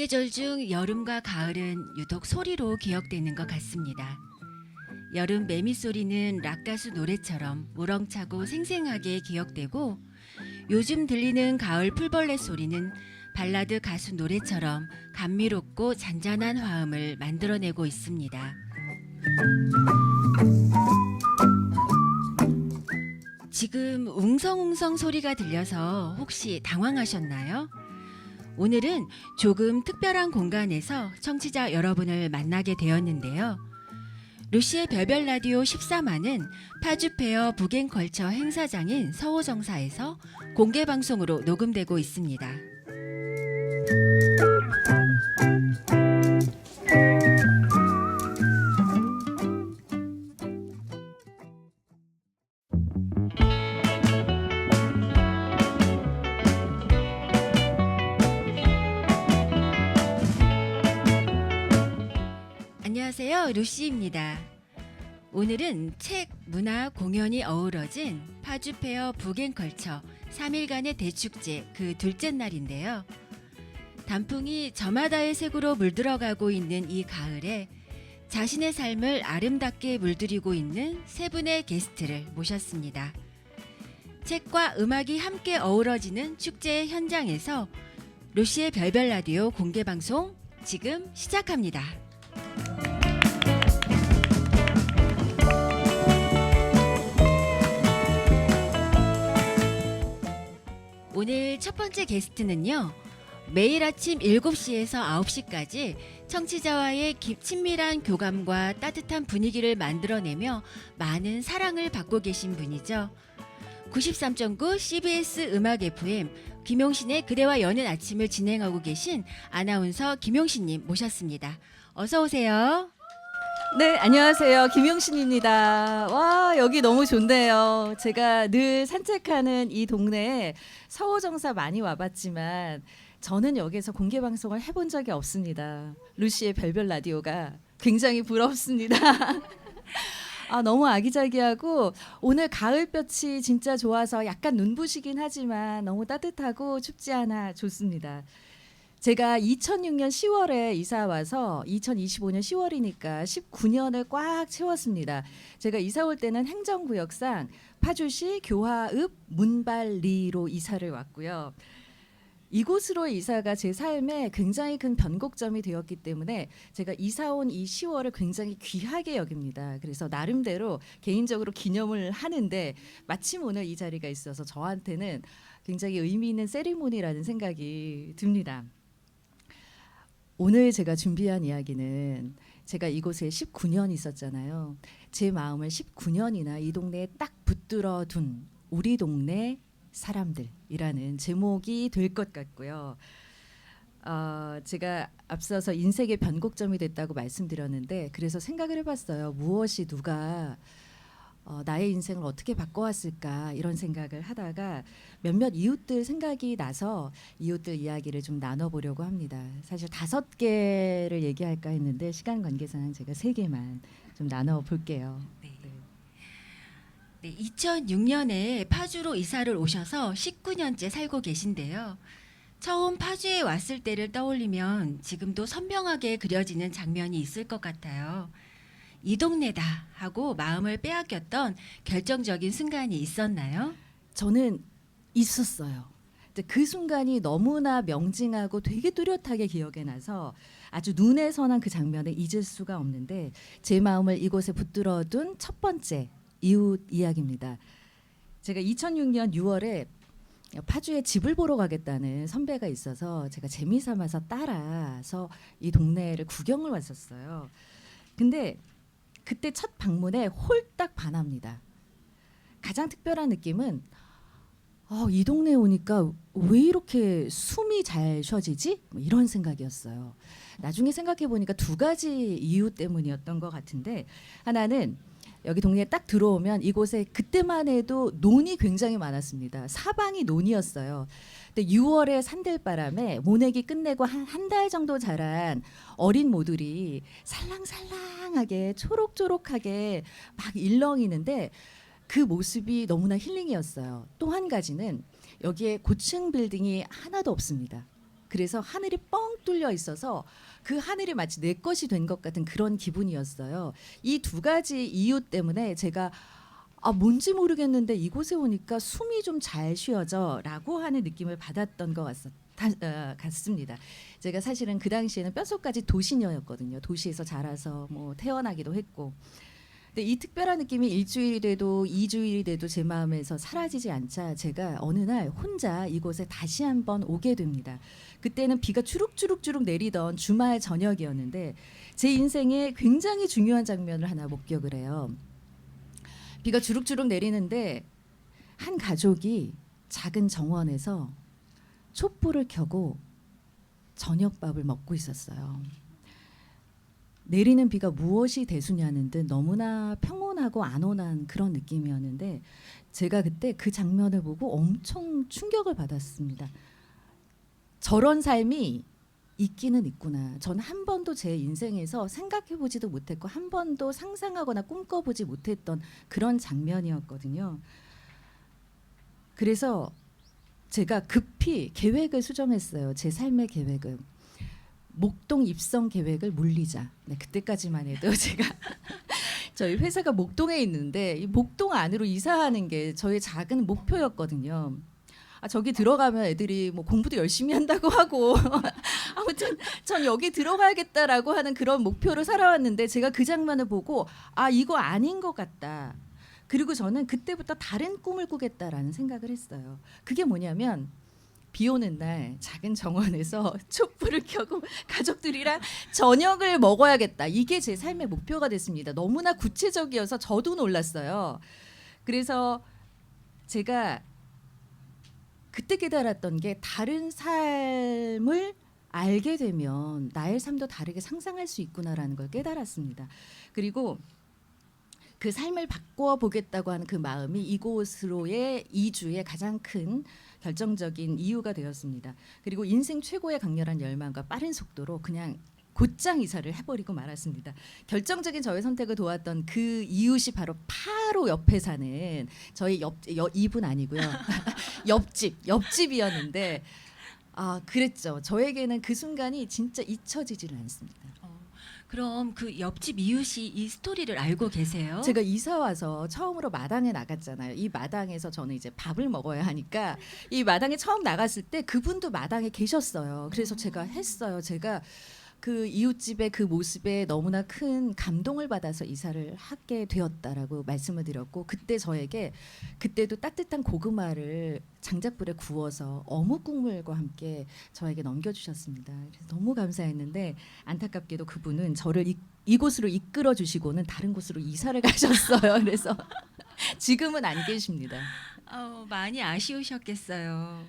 사계절 중 여름과 가을은 유독 소리로 기억되는 것 같습니다. 여름 매미 소리는 락가수 노래처럼 우렁차고 생생하게 기억되고, 요즘 들리는 가을 풀벌레 소리는 발라드 가수 노래처럼 감미롭고 잔잔한 화음을 만들어내고 있습니다. 지금 웅성웅성 소리가 들려서 혹시 당황하셨나요? 오늘은 조금 특별한 공간에서 청취자 여러분을 만나게 되었는데요. 루시의 별별 라디오 14마는 파주페어 북앤컬처 행사장인 서호정사에서 공개 방송으로 녹음되고 있습니다. 안녕하세요, 루시입니다. 오늘은 책, 문화, 공연이 어우러진 파주페어 북앤컬처 3일간의 대축제 그 둘째 날인데요. 단풍이 저마다의 색으로 물들어가고 있는 이 가을에 자신의 삶을 아름답게 물들이고 있는 세 분의 게스트를 모셨습니다. 책과 음악이 함께 어우러지는 축제의 현장에서 루시의 별별 라디오 공개 방송 지금 시작합니다. 오늘 첫 번째 게스트는요. 매일 아침 7시에서 9시까지 청취자와의 친밀한 교감과 따뜻한 분위기를 만들어내며 많은 사랑을 받고 계신 분이죠. 93.9 CBS 음악 FM 김용신의 그대와 여는 아침을 진행하고 계신 아나운서 김용신님 모셨습니다. 어서 오세요. 네, 안녕하세요. 김용신입니다. 와, 여기 너무 좋네요. 제가 늘 산책하는 이 동네에 서호정사 많이 와봤지만 저는 여기서 공개 방송을 해본 적이 없습니다. 루시의 별별 라디오가 굉장히 부럽습니다. 아, 너무 아기자기하고 오늘 가을볕이 진짜 좋아서 약간 눈부시긴 하지만 너무 따뜻하고 춥지 않아 좋습니다. 제가 2006년 10월에 이사 와서 2025년 10월이니까 19년을 꽉 채웠습니다. 제가 이사 올 때는 행정구역상 파주시 교화읍 문발리로 이사를 왔고요. 이곳으로 이사가 제 삶에 굉장히 큰 변곡점이 되었기 때문에 제가 이사 온 이 10월을 굉장히 귀하게 여깁니다. 그래서 나름대로 개인적으로 기념을 하는데 마침 오늘 이 자리가 있어서 저한테는 굉장히 의미 있는 세리모니라는 생각이 듭니다. 오늘 제가 준비한 이야기는 제가 이곳에 19년 있었잖아요. 제 마음을 19년이나 이 동네에 딱 붙들어 둔 우리 동네 사람들이라는 제목이 될 것 같고요. 제가 앞서서 인생의 변곡점이 됐다고 말씀드렸는데 그래서 생각을 해봤어요. 무엇이 누가 나의 인생을 어떻게 바꿔왔을까 이런 생각을 하다가 몇몇 이웃들 생각이 나서 이웃들 이야기를 좀 나눠보려고 합니다. 사실 5개를 얘기할까 했는데 시간 관계상 제가 3개만 좀 나눠볼게요. 네, 2006년에 파주로 이사를 오셔서 19년째 살고 계신데요. 처음 파주에 왔을 때를 떠올리면 지금도 선명하게 그려지는 장면이 있을 것 같아요. 이 동네다 하고 마음을 빼앗겼던 결정적인 순간이 있었나요? 저는 있었어요. 그 순간이 너무나 명징하고 되게 뚜렷하게 기억에 나서 아주 눈에 선한 그 장면을 잊을 수가 없는데 제 마음을 이곳에 붙들어둔 첫 번째 이웃 이야기입니다. 제가 2006년 6월에 파주에 집을 보러 가겠다는 선배가 있어서 제가 재미삼아서 따라서 이 동네를 구경을 왔었어요. 근데 그때 첫 방문에 홀딱 반합니다. 가장 특별한 느낌은 이 동네에 오니까 왜 이렇게 숨이 잘 쉬어지지? 뭐 이런 생각이었어요. 나중에 생각해 보니까 2가지 이유 때문이었던 것 같은데 하나는 여기 동네에 딱 들어오면 이곳에 그때만 해도 논이 굉장히 많았습니다. 사방이 논이었어요. 근데 6월에 산들바람에 모내기 끝내고 한 달 정도 자란 어린 모들이 살랑살랑하게 초록초록하게 막 일렁이는데 그 모습이 너무나 힐링이었어요. 또 한 가지는 여기에 고층 빌딩이 하나도 없습니다. 그래서 하늘이 뻥 뚫려 있어서 그 하늘이 마치 내 것이 된 것 같은 그런 기분이었어요. 이 두 가지 이유 때문에 제가 뭔지 모르겠는데 이곳에 오니까 숨이 좀 잘 쉬어져라고 하는 느낌을 받았던 것 같습니다. 제가 사실은 그 당시에는 뼛속까지 도시녀였거든요. 도시에서 자라서 뭐 태어나기도 했고. 근데 이 특별한 느낌이 일주일이 돼도 2주일이 돼도 제 마음에서 사라지지 않자 제가 어느 날 혼자 이곳에 다시 한번 오게 됩니다. 그때는 비가 주룩주룩 내리던 주말 저녁이었는데 제 인생에 굉장히 중요한 장면을 하나 목격을 해요. 비가 주룩주룩 내리는데 한 가족이 작은 정원에서 촛불을 켜고 저녁밥을 먹고 있었어요. 내리는 비가 무엇이 대수냐는 듯 너무나 평온하고 안온한 그런 느낌이었는데 제가 그때 그 장면을 보고 엄청 충격을 받았습니다. 저런 삶이 있기는 있구나. 전 한 번도 제 인생에서 생각해보지도 못했고 한 번도 상상하거나 꿈꿔보지 못했던 그런 장면이었거든요. 그래서 제가 급히 계획을 수정했어요. 제 삶의 계획을. 목동 입성 계획을 물리자. 네, 그때까지만 해도 제가 저희 회사가 목동에 있는데 이 목동 안으로 이사하는 게 저의 작은 목표였거든요. 저기 들어가면 애들이 뭐 공부도 열심히 한다고 하고 아무튼 전 여기 들어가야겠다라고 하는 그런 목표로 살아왔는데 제가 그 장면을 보고 이거 아닌 것 같다. 그리고 저는 그때부터 다른 꿈을 꾸겠다라는 생각을 했어요. 그게 뭐냐면 비 오는 날 작은 정원에서 촛불을 켜고 가족들이랑 저녁을 먹어야겠다. 이게 제 삶의 목표가 됐습니다. 너무나 구체적이어서 저도 놀랐어요. 그래서 제가 그때 깨달았던 게 다른 삶을 알게 되면 나의 삶도 다르게 상상할 수 있구나라는 걸 깨달았습니다. 그리고 그 삶을 바꿔보겠다고 하는 그 마음이 이곳으로의 이주의 가장 큰 결정적인 이유가 되었습니다. 그리고 인생 최고의 강렬한 열망과 빠른 속도로 그냥 곧장 이사를 해버리고 말았습니다. 결정적인 저의 선택을 도왔던 그 이웃이 바로 옆에 사는 저희 이분 아니고요. 옆집이었는데 그랬죠. 저에게는 그 순간이 진짜 잊혀지지를 않습니다. 그럼 그 옆집 이웃이 이 스토리를 알고 계세요? 제가 이사 와서 처음으로 마당에 나갔잖아요. 이 마당에서 저는 이제 밥을 먹어야 하니까 이 마당에 처음 나갔을 때 그분도 마당에 계셨어요. 그래서 제가 했어요. 제가 그 이웃집의 그 모습에 너무나 큰 감동을 받아서 이사를 하게 되었다라고 말씀을 드렸고 그때 저에게 그때도 따뜻한 고구마를 장작불에 구워서 어묵 국물과 함께 저에게 넘겨주셨습니다. 그래서 너무 감사했는데 안타깝게도 그분은 저를 이곳으로 이끌어 주시고는 다른 곳으로 이사를 가셨어요. 그래서 지금은 안 계십니다. 많이 아쉬우셨겠어요.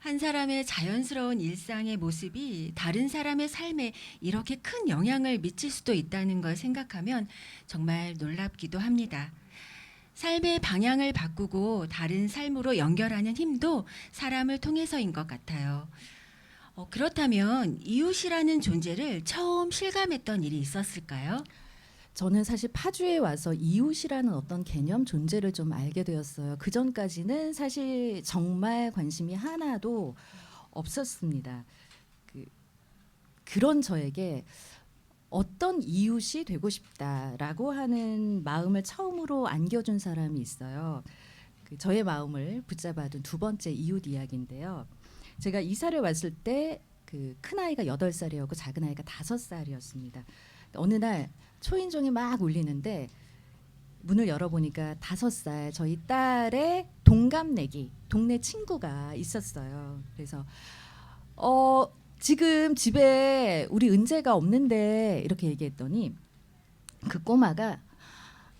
한 사람의 자연스러운 일상의 모습이 다른 사람의 삶에 이렇게 큰 영향을 미칠 수도 있다는 걸 생각하면 정말 놀랍기도 합니다. 삶의 방향을 바꾸고 다른 삶으로 연결하는 힘도 사람을 통해서인 것 같아요. 그렇다면 이웃이라는 존재를 처음 실감했던 일이 있었을까요? 저는 사실 파주에 와서 이웃이라는 어떤 개념 존재를 좀 알게 되었어요. 그 전까지는 사실 정말 관심이 하나도 없었습니다. 그런 저에게 어떤 이웃이 되고 싶다라고 하는 마음을 처음으로 안겨준 사람이 있어요. 저의 마음을 붙잡아둔 두 번째 이웃 이야기인데요. 제가 이사를 왔을 때 그 큰 아이가 8살이었고 작은 아이가 5살이었습니다. 어느 날 초인종이 막 울리는데 문을 열어보니까 5살 저희 딸의 동갑내기 동네 친구가 있었어요. 그래서 지금 집에 우리 은재가 없는데 이렇게 얘기했더니 그 꼬마가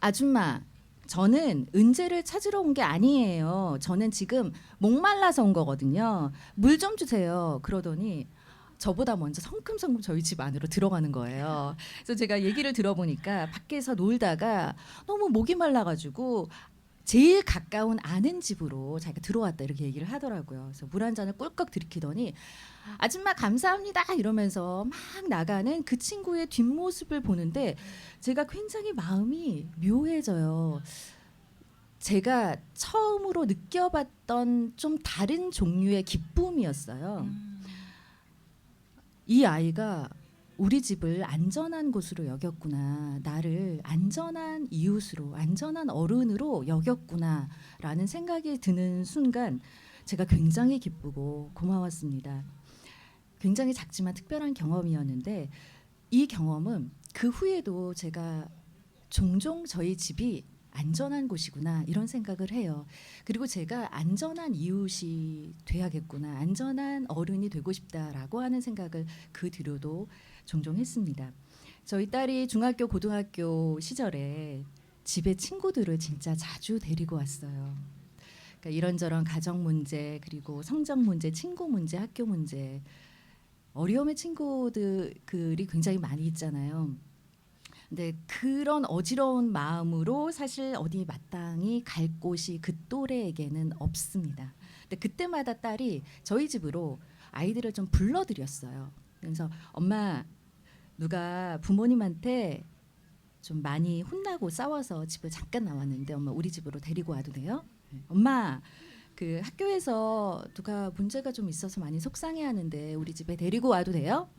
아줌마 저는 은재를 찾으러 온 게 아니에요. 저는 지금 목말라서 온 거거든요. 물 좀 주세요. 그러더니 저보다 먼저 성큼성큼 저희 집 안으로 들어가는 거예요. 그래서 제가 얘기를 들어보니까 밖에서 놀다가 너무 목이 말라가지고 제일 가까운 아는 집으로 자기가 들어왔다 이렇게 얘기를 하더라고요. 그래서 물 한 잔을 꿀꺽 들이키더니 아줌마 감사합니다 이러면서 막 나가는 그 친구의 뒷모습을 보는데 제가 굉장히 마음이 묘해져요. 제가 처음으로 느껴봤던 좀 다른 종류의 기쁨이었어요. 이 아이가 우리 집을 안전한 곳으로 여겼구나, 나를 안전한 이웃으로, 안전한 어른으로 여겼구나라는 생각이 드는 순간 제가 굉장히 기쁘고 고마웠습니다. 굉장히 작지만 특별한 경험이었는데 이 경험은 그 후에도 제가 종종 저희 집이 안전한 곳이구나 이런 생각을 해요. 그리고 제가 안전한 이웃이 돼야겠구나, 안전한 어른이 되고 싶다라고 하는 생각을 그 뒤로도 종종 했습니다. 저희 딸이 중학교, 고등학교 시절에 집에 친구들을 진짜 자주 데리고 왔어요. 그러니까 이런저런 가정 문제, 그리고 성적 문제, 친구 문제, 학교 문제, 어려움의 친구들이 굉장히 많이 있잖아요. 근데 그런 어지러운 마음으로 사실 어디 마땅히 갈 곳이 그 또래에게는 없습니다. 근데 그때마다 딸이 저희 집으로 아이들을 좀 불러들였어요. 그래서 엄마, 누가 부모님한테 좀 많이 혼나고 싸워서 집을 잠깐 나왔는데 엄마 우리 집으로 데리고 와도 돼요? 엄마, 그 학교에서 누가 문제가 좀 있어서 많이 속상해하는데 우리 집에 데리고 와도 돼요?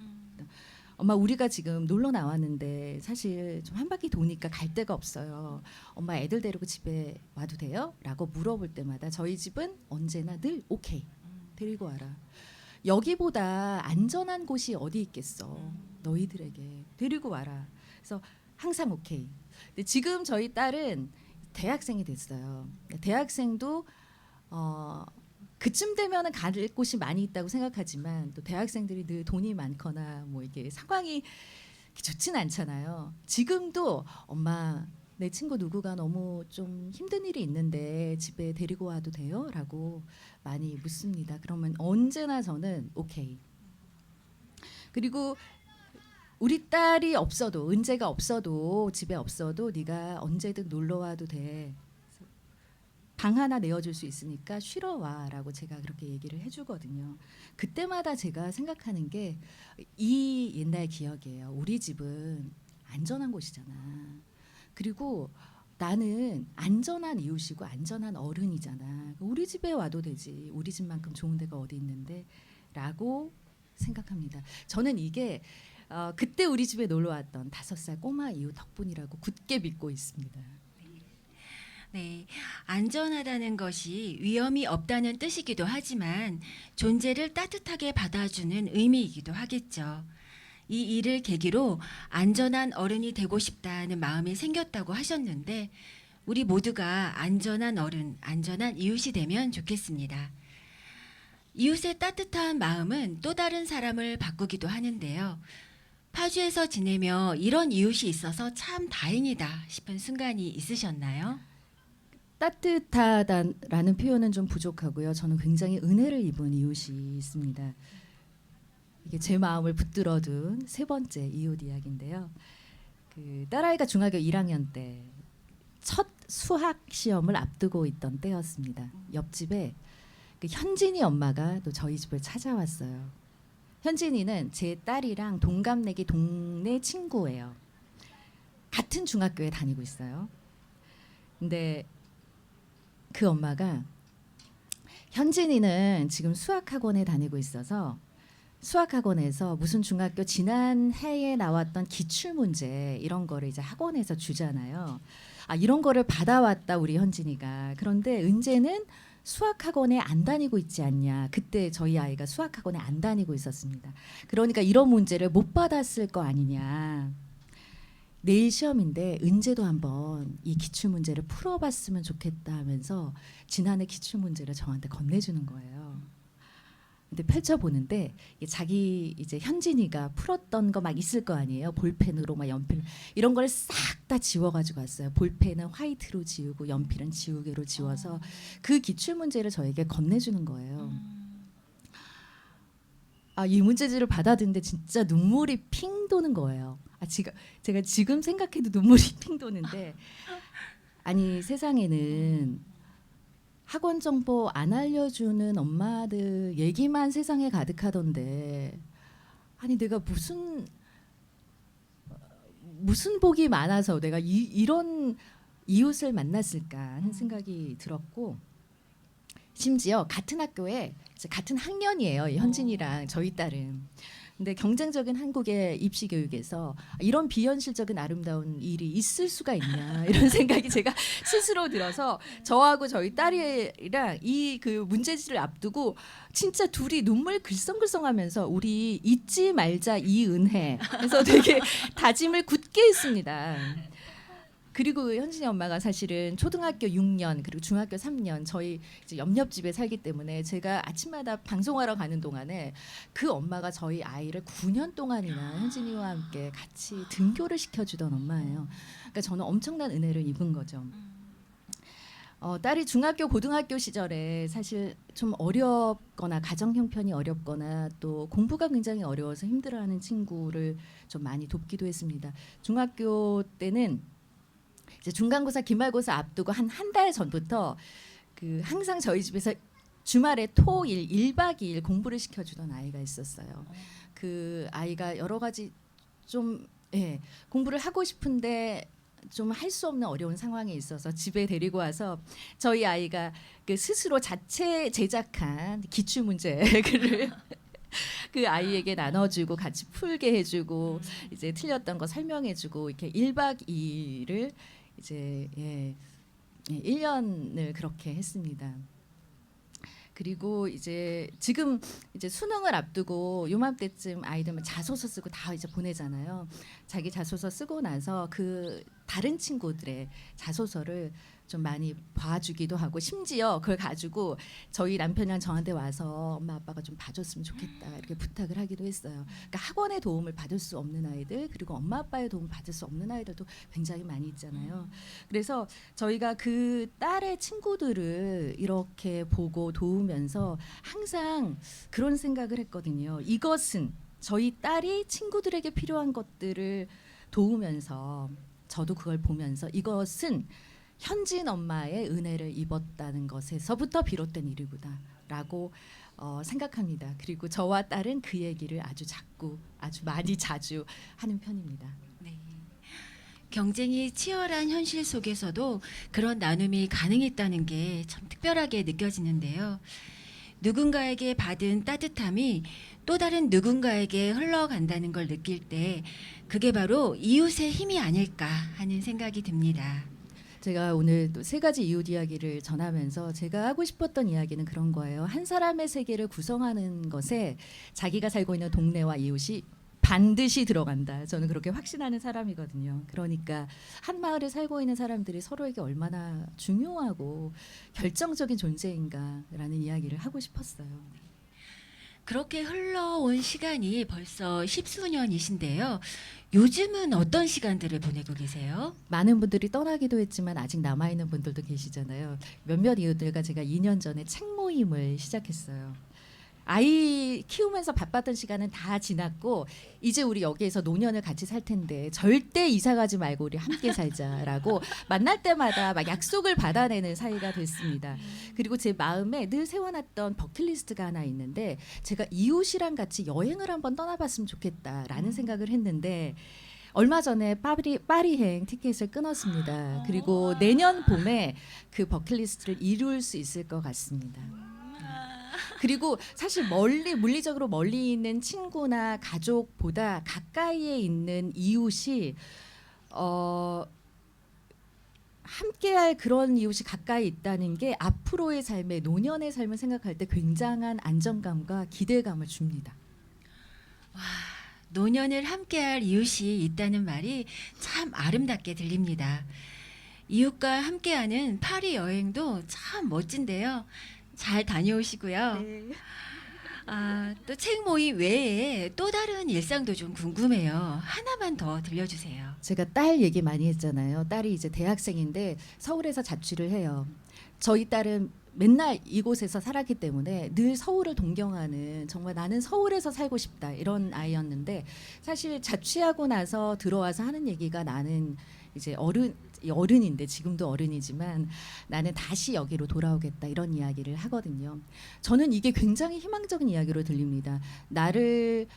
엄마, 우리가 지금 놀러 나왔는데 사실 좀 한 바퀴 도니까 갈 데가 없어요. 엄마, 애들 데리고 집에 와도 돼요? 라고 물어볼 때마다 저희 집은 언제나 늘 오케이, 데리고 와라. 여기보다 안전한 곳이 어디 있겠어. 너희들에게 데리고 와라. 그래서 항상 오케이. 근데 지금 저희 딸은 대학생이 됐어요. 대학생도 그쯤 되면은 갈 곳이 많이 있다고 생각하지만 또 대학생들이 늘 돈이 많거나 뭐 이게 상황이 좋지는 않잖아요. 지금도 엄마, 내 친구 누구가 너무 좀 힘든 일이 있는데 집에 데리고 와도 돼요? 라고 많이 묻습니다. 그러면 언제나 저는 오케이. 그리고 우리 딸이 없어도, 은재가 없어도, 집에 없어도 네가 언제든 놀러 와도 돼. 방 하나 내어줄 수 있으니까 쉬러 와라고 제가 그렇게 얘기를 해주거든요. 그때마다 제가 생각하는 게 이 옛날 기억이에요. 우리 집은 안전한 곳이잖아. 그리고 나는 안전한 이웃이고 안전한 어른이잖아. 우리 집에 와도 되지. 우리 집만큼 좋은 데가 어디 있는데 라고 생각합니다. 저는 이게 그때 우리 집에 놀러 왔던 5살 꼬마 이웃 덕분이라고 굳게 믿고 있습니다. 네, 안전하다는 것이 위험이 없다는 뜻이기도 하지만 존재를 따뜻하게 받아주는 의미이기도 하겠죠. 이 일을 계기로 안전한 어른이 되고 싶다는 마음이 생겼다고 하셨는데 우리 모두가 안전한 어른, 안전한 이웃이 되면 좋겠습니다. 이웃의 따뜻한 마음은 또 다른 사람을 바꾸기도 하는데요. 파주에서 지내며 이런 이웃이 있어서 참 다행이다 싶은 순간이 있으셨나요? 따뜻하다라는 표현은 좀 부족하고요. 저는 굉장히 은혜를 입은 이웃이 있습니다. 이게 제 마음을 붙들어둔 세 번째 이웃 이야기인데요. 그 딸아이가 중학교 1학년 때 첫 수학 시험을 앞두고 있던 때였습니다. 옆집에 그 현진이 엄마가 또 저희 집을 찾아왔어요. 현진이는 제 딸이랑 동갑내기 동네 친구예요. 같은 중학교에 다니고 있어요. 근데 그 엄마가 현진이는 지금 수학학원에 다니고 있어서 수학학원에서 무슨 중학교 지난 해에 나왔던 기출문제 이런 거를 이제 학원에서 주잖아요. 이런 거를 받아왔다 우리 현진이가. 그런데 은재는 수학학원에 안 다니고 있지 않냐. 그때 저희 아이가 수학학원에 안 다니고 있었습니다. 그러니까 이런 문제를 못 받았을 거 아니냐. 내일 시험인데 은재도 한번 이 기출문제를 풀어봤으면 좋겠다 하면서 지난해 기출문제를 저한테 건네주는 거예요. 근데 펼쳐보는데 자기 이제 현진이가 풀었던 거 막 있을 거 아니에요. 볼펜으로 막 연필 이런 걸 싹 다 지워가지고 왔어요. 볼펜은 화이트로 지우고 연필은 지우개로 지워서 그 기출문제를 저에게 건네주는 거예요. 이 문제지를 받아듣는데 진짜 눈물이 핑 도는 거예요. 제가 지금 생각해도 눈물이 핑 도는데 아니 세상에는 학원 정보 안 알려주는 엄마들 얘기만 세상에 가득하던데 아니 내가 무슨 복이 많아서 내가 이런 이웃을 만났을까 하는 생각이 들었고 심지어 같은 학교에 같은 학년이에요. 현진이랑 저희 딸은. 근데 경쟁적인 한국의 입시 교육에서 이런 비현실적인 아름다운 일이 있을 수가 있냐 이런 생각이 제가 스스로 들어서 저하고 저희 딸이랑 이 그 문제지를 앞두고 진짜 둘이 눈물 글썽글썽하면서 우리 잊지 말자 이 은혜 그래서 되게 다짐을 굳게 했습니다. 그리고 현진이 엄마가 사실은 초등학교 6년 그리고 중학교 3년 저희 이제 옆집에 살기 때문에 제가 아침마다 방송하러 가는 동안에 그 엄마가 저희 아이를 9년 동안이나 현진이와 함께 같이 등교를 시켜주던 엄마예요. 그러니까 저는 엄청난 은혜를 입은 거죠. 딸이 중학교 고등학교 시절에 사실 좀 어렵거나 가정 형편이 어렵거나 또 공부가 굉장히 어려워서 힘들어하는 친구를 좀 많이 돕기도 했습니다. 중학교 때는 이제 중간고사 기말고사 앞두고 한 달 전부터 그 항상 저희 집에서 주말에 토일 1박 2일 공부를 시켜주던 아이가 있었어요. 그 아이가 여러 가지 좀 공부를 하고 싶은데 좀 할 수 없는 어려운 상황에 있어서 집에 데리고 와서 저희 아이가 그 스스로 자체 제작한 기출 문제를 그 아이에게 나눠주고 같이 풀게 해주고 이제 틀렸던 거 설명해주고 이렇게 1박 2일을 이제 1년을 그렇게 했습니다. 그리고 이제 지금 이제 수능을 앞두고 요맘때쯤 아이들은 자소서 쓰고 다 이제 보내잖아요. 자기 자소서 쓰고 나서 그 다른 친구들의 자소서를 좀 많이 봐주기도 하고 심지어 그걸 가지고 저희 남편이랑 저한테 와서 엄마 아빠가 좀 봐줬으면 좋겠다 이렇게 부탁을 하기도 했어요. 그러니까 학원의 도움을 받을 수 없는 아이들 그리고 엄마 아빠의 도움을 받을 수 없는 아이들도 굉장히 많이 있잖아요. 그래서 저희가 그 딸의 친구들을 이렇게 보고 도우면서 항상 그런 생각을 했거든요. 이것은 저희 딸이 친구들에게 필요한 것들을 도우면서 저도 그걸 보면서 이것은 현진 엄마의 은혜를 입었다는 것에서부터 비롯된 일이구나라고 생각합니다. 그리고 저와 딸은 그 얘기를 아주 많이 자주 하는 편입니다. 네. 경쟁이 치열한 현실 속에서도 그런 나눔이 가능했다는 게 참 특별하게 느껴지는데요. 누군가에게 받은 따뜻함이 또 다른 누군가에게 흘러간다는 걸 느낄 때 그게 바로 이웃의 힘이 아닐까 하는 생각이 듭니다. 제가 오늘 또 3가지 이웃 이야기를 전하면서 제가 하고 싶었던 이야기는 그런 거예요. 한 사람의 세계를 구성하는 것에 자기가 살고 있는 동네와 이웃이 반드시 들어간다. 저는 그렇게 확신하는 사람이거든요. 그러니까 한 마을에 살고 있는 사람들이 서로에게 얼마나 중요하고 결정적인 존재인가라는 이야기를 하고 싶었어요. 그렇게 흘러온 시간이 벌써 십수년이신데요. 요즘은 어떤 시간들을 보내고 계세요? 많은 분들이 떠나기도 했지만 아직 남아있는 분들도 계시잖아요. 몇몇 이웃들과 제가 2년 전에 책 모임을 시작했어요. 아이 키우면서 바빴던 시간은 다 지났고 이제 우리 여기에서 노년을 같이 살 텐데 절대 이사 가지 말고 우리 함께 살자라고 만날 때마다 막 약속을 받아내는 사이가 됐습니다. 그리고 제 마음에 늘 세워놨던 버킷리스트가 하나 있는데 제가 이웃이랑 같이 여행을 한번 떠나봤으면 좋겠다라는 생각을 했는데 얼마 전에 파리행 티켓을 끊었습니다. 그리고 내년 봄에 그 버킷리스트를 이룰 수 있을 것 같습니다. 그리고 사실 물리적으로 멀리 있는 친구나 가족보다 가까이에 있는 이웃이 함께할 그런 이웃이 가까이 있다는 게 앞으로의 삶의 노년의 삶을 생각할 때 굉장한 안정감과 기대감을 줍니다. 노년을 함께할 이웃이 있다는 말이 참 아름답게 들립니다. 이웃과 함께하는 파리 여행도 참 멋진데요. 잘 다녀오시고요. 네. 또 책 모임 외에 또 다른 일상도 좀 궁금해요. 하나만 더 들려주세요. 제가 딸 얘기 많이 했잖아요. 딸이 이제 대학생인데 서울에서 자취를 해요. 저희 딸은 맨날 이곳에서 살았기 때문에 늘 서울을 동경하는 정말 나는 서울에서 살고 싶다 이런 아이였는데 사실 자취하고 나서 들어와서 하는 얘기가 나는 이제 어른인데 지금도 어른이지만 나는 다시 여기로 돌아오겠다 이런 이야기를 하거든요. 저는 이게 굉장히 희망적인 이야기로 들립니다. 나를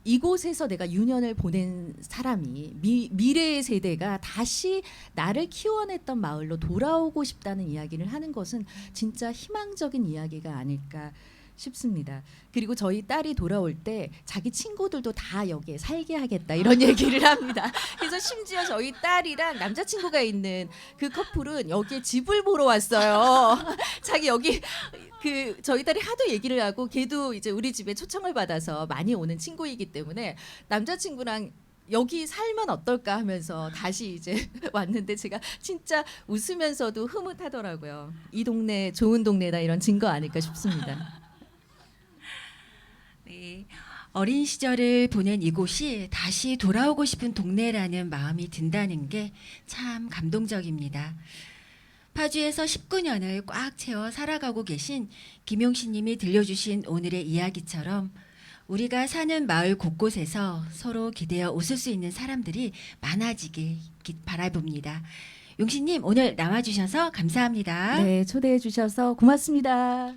이곳에서 내가 유년을 보낸 사람이 미래의 세대가 다시 나를 키워냈던 마을로 돌아오고 싶다는 이야기를 하는 것은 진짜 희망적인 이야기가 아닐까 싶습니다. 그리고 저희 딸이 돌아올 때 자기 친구들도 다 여기에 살게 하겠다 이런 얘기를 합니다. 그래서 심지어 저희 딸이랑 남자친구가 있는 그 커플은 여기에 집을 보러 왔어요. 자기 여기 그 저희 딸이 하도 얘기를 하고 걔도 이제 우리 집에 초청을 받아서 많이 오는 친구이기 때문에 남자친구랑 여기 살면 어떨까 하면서 다시 이제 왔는데 제가 진짜 웃으면서도 흐뭇하더라고요. 이 동네 좋은 동네다 이런 증거 아닐까 싶습니다. 네. 어린 시절을 보낸 이곳이 다시 돌아오고 싶은 동네라는 마음이 든다는 게 참 감동적입니다. 파주에서 19년을 꽉 채워 살아가고 계신 김용신 님이 들려주신 오늘의 이야기처럼 우리가 사는 마을 곳곳에서 서로 기대어 웃을 수 있는 사람들이 많아지길 바라봅니다. 용신 님 오늘 나와주셔서 감사합니다. 네, 초대해 주셔서 고맙습니다.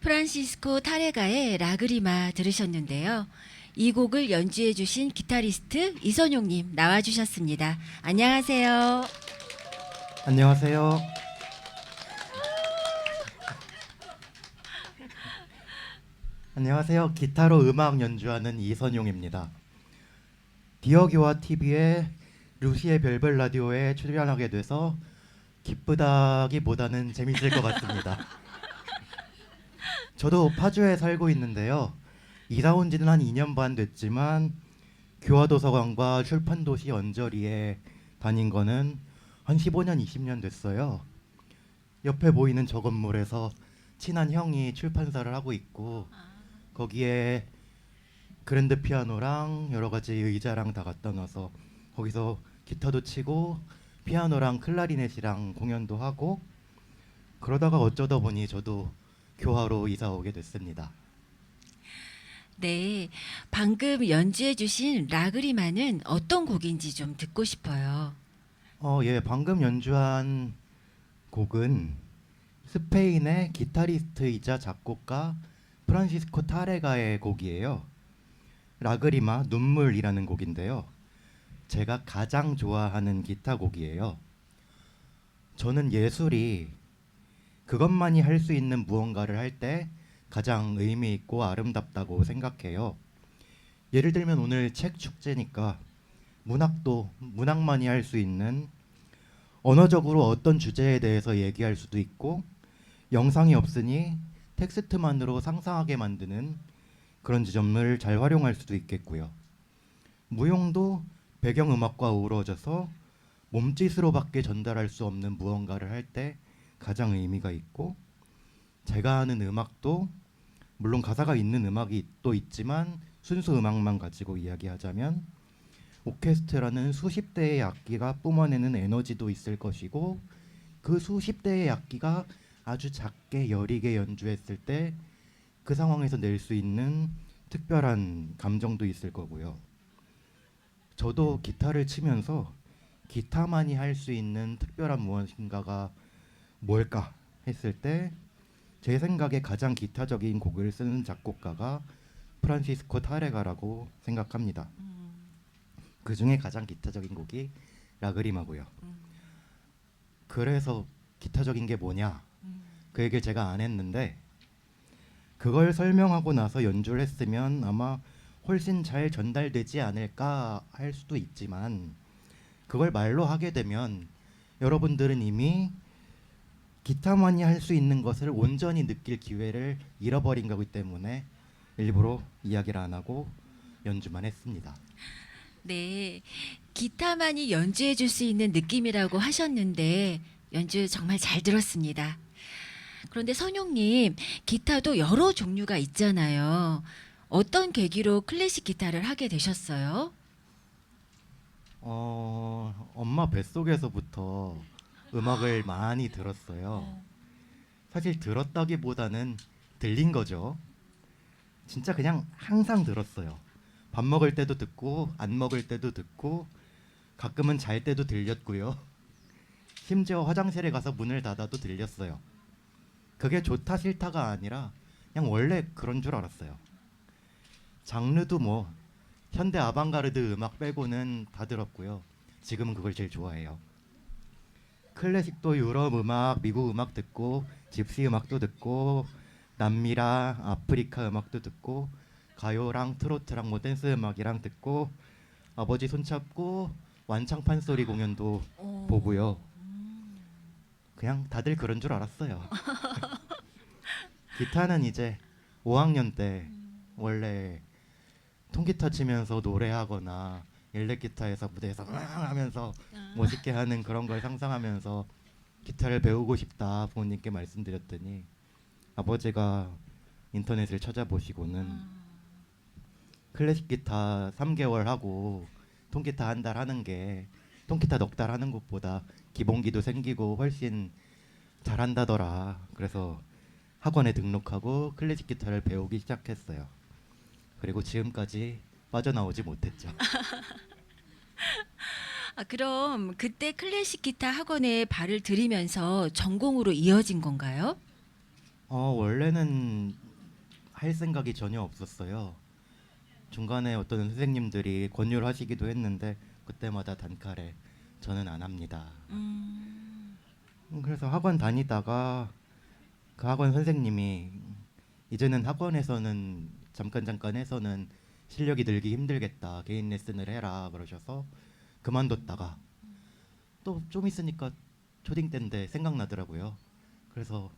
프란시스코 타레가의 라그리마 들으셨는데요. 이 곡을 연주해 주신 기타리스트 이선용님 나와주셨습니다. 안녕하세요. 안녕하세요. 안녕하세요. 기타로 음악 연주하는 이선용입니다. 디어교화 TV의 루시의 별별 라디오에 출연하게 돼서 기쁘다기보다는 재밌을 것 같습니다. 저도 파주에 살고 있는데요. 이사 온 지는 한 2년 반 됐지만 교화도서관과 출판도시 언저리에 다닌 거는 한 15년, 20년 됐어요. 옆에 보이는 저 건물에서 친한 형이 출판사를 하고 있고 거기에 그랜드 피아노랑 여러 가지 의자랑 다 갖다 놔서 거기서 기타도 치고 피아노랑 클라리넷이랑 공연도 하고 그러다가 어쩌다 보니 저도 교화로 이사 오게 됐습니다. 네, 방금 연주해 주신 라그리마는 어떤 곡인지 좀 듣고 싶어요. 예, 방금 연주한 곡은 스페인의 기타리스트이자 작곡가 프란시스코 타레가의 곡이에요. 라그리마, 눈물이라는 곡인데요. 제가 가장 좋아하는 기타 곡이에요. 저는 예술이 그것만이 할 수 있는 무언가를 할 때 가장 의미 있고 아름답다고 생각해요. 예를 들면 오늘 책 축제니까 문학도 문학만이 할 수 있는 언어적으로 어떤 주제에 대해서 얘기할 수도 있고 영상이 없으니 텍스트만으로 상상하게 만드는 그런 지점을 잘 활용할 수도 있겠고요. 무용도 배경음악과 어우러져서 몸짓으로밖에 전달할 수 없는 무언가를 할 때 가장 의미가 있고, 제가 하는 음악도 물론 가사가 있는 음악이 또 있지만 순수 음악만 가지고 이야기하자면 오케스트라는 수십 대의 악기가 뿜어내는 에너지도 있을 것이고, 그 수십 대의 악기가 아주 작게 여리게 연주했을 때 그 상황에서 낼 수 있는 특별한 감정도 있을 거고요. 저도 기타를 치면서 기타만이 할 수 있는 특별한 무엇인가가 뭘까 했을 때 제 생각에 가장 기타적인 곡을 쓰는 작곡가가 프란시스코 타레가라고 생각합니다. 그 중에 가장 기타적인 곡이 라그리마고요. 그래서 기타적인 게 뭐냐, 그 얘기를 제가 안 했는데, 그걸 설명하고 나서 연주를 했으면 아마 훨씬 잘 전달되지 않을까 할 수도 있지만, 그걸 말로 하게 되면 여러분들은 이미 기타만이 할 수 있는 것을 온전히 느낄 기회를 잃어버린 거기 때문에 일부러 이야기를 안 하고 연주만 했습니다. 네, 기타만이 연주해 줄 수 있는 느낌이라고 하셨는데 연주 정말 잘 들었습니다. 그런데 선용님, 기타도 여러 종류가 있잖아요. 어떤 계기로 클래식 기타를 하게 되셨어요? 엄마 뱃속에서부터 음악을 많이 들었어요. 사실 들었다기보다는 들린 거죠. 진짜 그냥 항상 들었어요. 밥 먹을 때도 듣고 안 먹을 때도 듣고 가끔은 잘 때도 들렸고요. 심지어 화장실에 가서 문을 닫아도 들렸어요. 그게 좋다 싫다가 아니라 그냥 원래 그런 줄 알았어요. 장르도 뭐 현대 아방가르드 음악 빼고는 다 들었고요. 지금은 그걸 제일 좋아해요. 클래식도 유럽 음악, 미국 음악 듣고 집시 음악도 듣고 남미랑 아프리카 음악도 듣고 가요랑 트로트랑 뭐 댄스 음악이랑 듣고 아버지 손잡고 완창판 소리 공연도 보고요. 그냥 다들 그런 줄 알았어요. 기타는 이제 5학년 때 원래 통기타 치면서 노래하거나 일렉기타에서 무대에서 하면서 멋있게 하는 그런 걸 상상하면서 기타를 배우고 싶다 부모님께 말씀드렸더니 아버지가 인터넷을 찾아보시고는 클래식 기타 3개월 하고 통기타 한 달 하는 게 통기타 넉 달 하는 것보다 기본기도 생기고 훨씬 잘한다더라. 그래서 학원에 등록하고 클래식 기타를 배우기 시작했어요. 그리고 지금까지 빠져나오지 못했죠. 그럼 그때 클래식 기타 학원에 발을 들이면서 전공으로 이어진 건가요? 원래는 할 생각이 전혀 없었어요. 중간에 어떤 선생님들이 권유를 하시기도 했는데 그때마다 단칼에 저는 안 합니다. 그래서 학원 다니다가 그 학원 선생님이 이제는 학원에서는 잠깐 해서는 실력이 늘기 힘들겠다. 개인 레슨을 해라 그러셔서 그만뒀다가 또 좀 있으니까 초딩 때인데 생각나더라고요. 그래서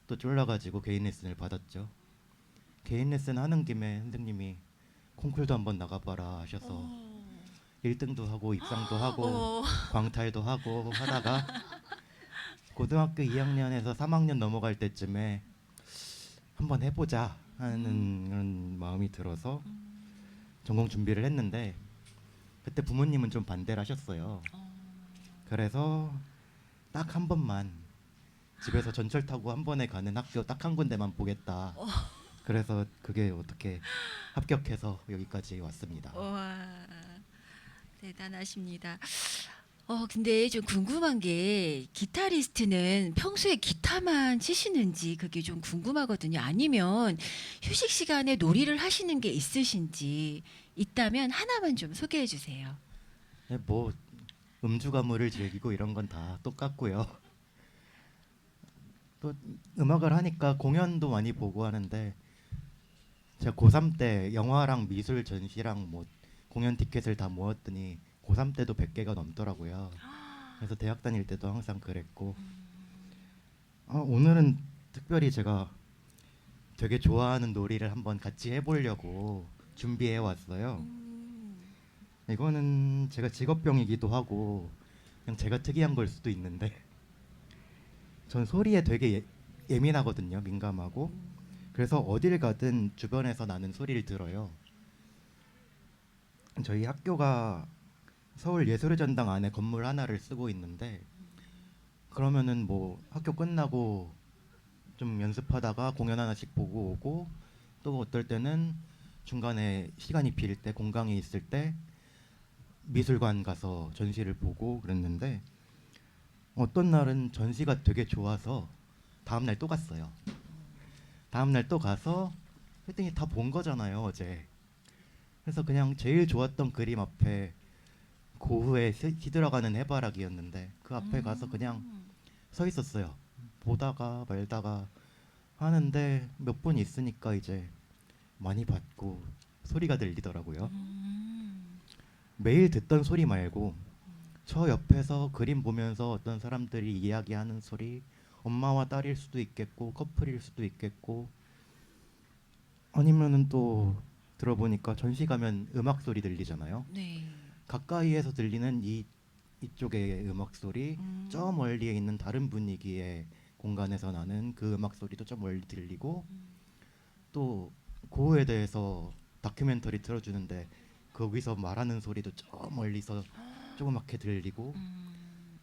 또 쫄라가지고 개인 레슨을 받았죠. 개인 레슨 하는 김에 선생님이 콩쿨도 한번 나가봐라 하셔서 1등도 하고 입상도 하고 광탈도 하고 하다가 고등학교 2학년에서 3학년 넘어갈 때쯤에 한번 해보자 하는 그런 마음이 들어서 전공 준비를 했는데 그때 부모님은 좀 반대를 하셨어요. 그래서 딱 한 번만 집에서 전철 타고 한 번에 가는 학교 딱 한 군데만 보겠다. 그래서 그게 어떻게 합격해서 여기까지 왔습니다. 와, 대단하십니다. 근데 좀 궁금한 게 기타리스트는 평소에 기타만 치시는지 그게 좀 궁금하거든요. 아니면 휴식 시간에 놀이를 하시는 게 있으신지 있다면 하나만 좀 소개해 주세요. 네, 뭐 음주 가무를 즐기고 이런 건 다 똑같고요. 또 음악을 하니까 공연도 많이 보고 하는데 제가 고3 때 영화랑 미술 전시랑 뭐 공연 티켓을 다 모았더니 고3 때도 100개가 넘더라고요. 그래서 대학 다닐 때도 항상 그랬고 오늘은 특별히 제가 되게 좋아하는 놀이를 한번 같이 해보려고 준비해 왔어요. 이거는 제가 직업병이기도 하고 그냥 제가 특이한 걸 수도 있는데 전 소리에 되게 예민하거든요. 민감하고. 그래서 어딜 가든 주변에서 나는 소리를 들어요. 저희 학교가 서울 예술의 전당 안에 건물 하나를 쓰고 있는데 그러면은 뭐 학교 끝나고 좀 연습하다가 공연 하나씩 보고 오고 또 어떨 때는 중간에 시간이 빌 때 공강이 있을 때 미술관 가서 전시를 보고 그랬는데 어떤 날은 전시가 되게 좋아서 다음 날 또 갔어요. 다음 날 또 가서 했더니 다 본 거잖아요, 어제. 그래서 그냥 제일 좋았던 그림 앞에 고흐의 시들어가는 해바라기였는데 그 앞에 가서 그냥 서 있었어요. 보다가 말다가 하는데 몇 분 있으니까 이제 많이 봤고 소리가 들리더라고요. 매일 듣던 소리 말고 저 옆에서 그림 보면서 어떤 사람들이 이야기하는 소리, 엄마와 딸일 수도 있겠고 커플일 수도 있겠고 아니면은 또 들어보니까 전시 가면 음악 소리 들리잖아요. 네. 가까이에서 들리는 이쪽의 음악 소리, 저 멀리에 있는 다른 분위기의 공간에서 나는 그 음악 소리도 좀 멀리 들리고 또 고흐에 대해서 다큐멘터리 틀어주는데 거기서 말하는 소리도 저 멀리서 조그맣게 들리고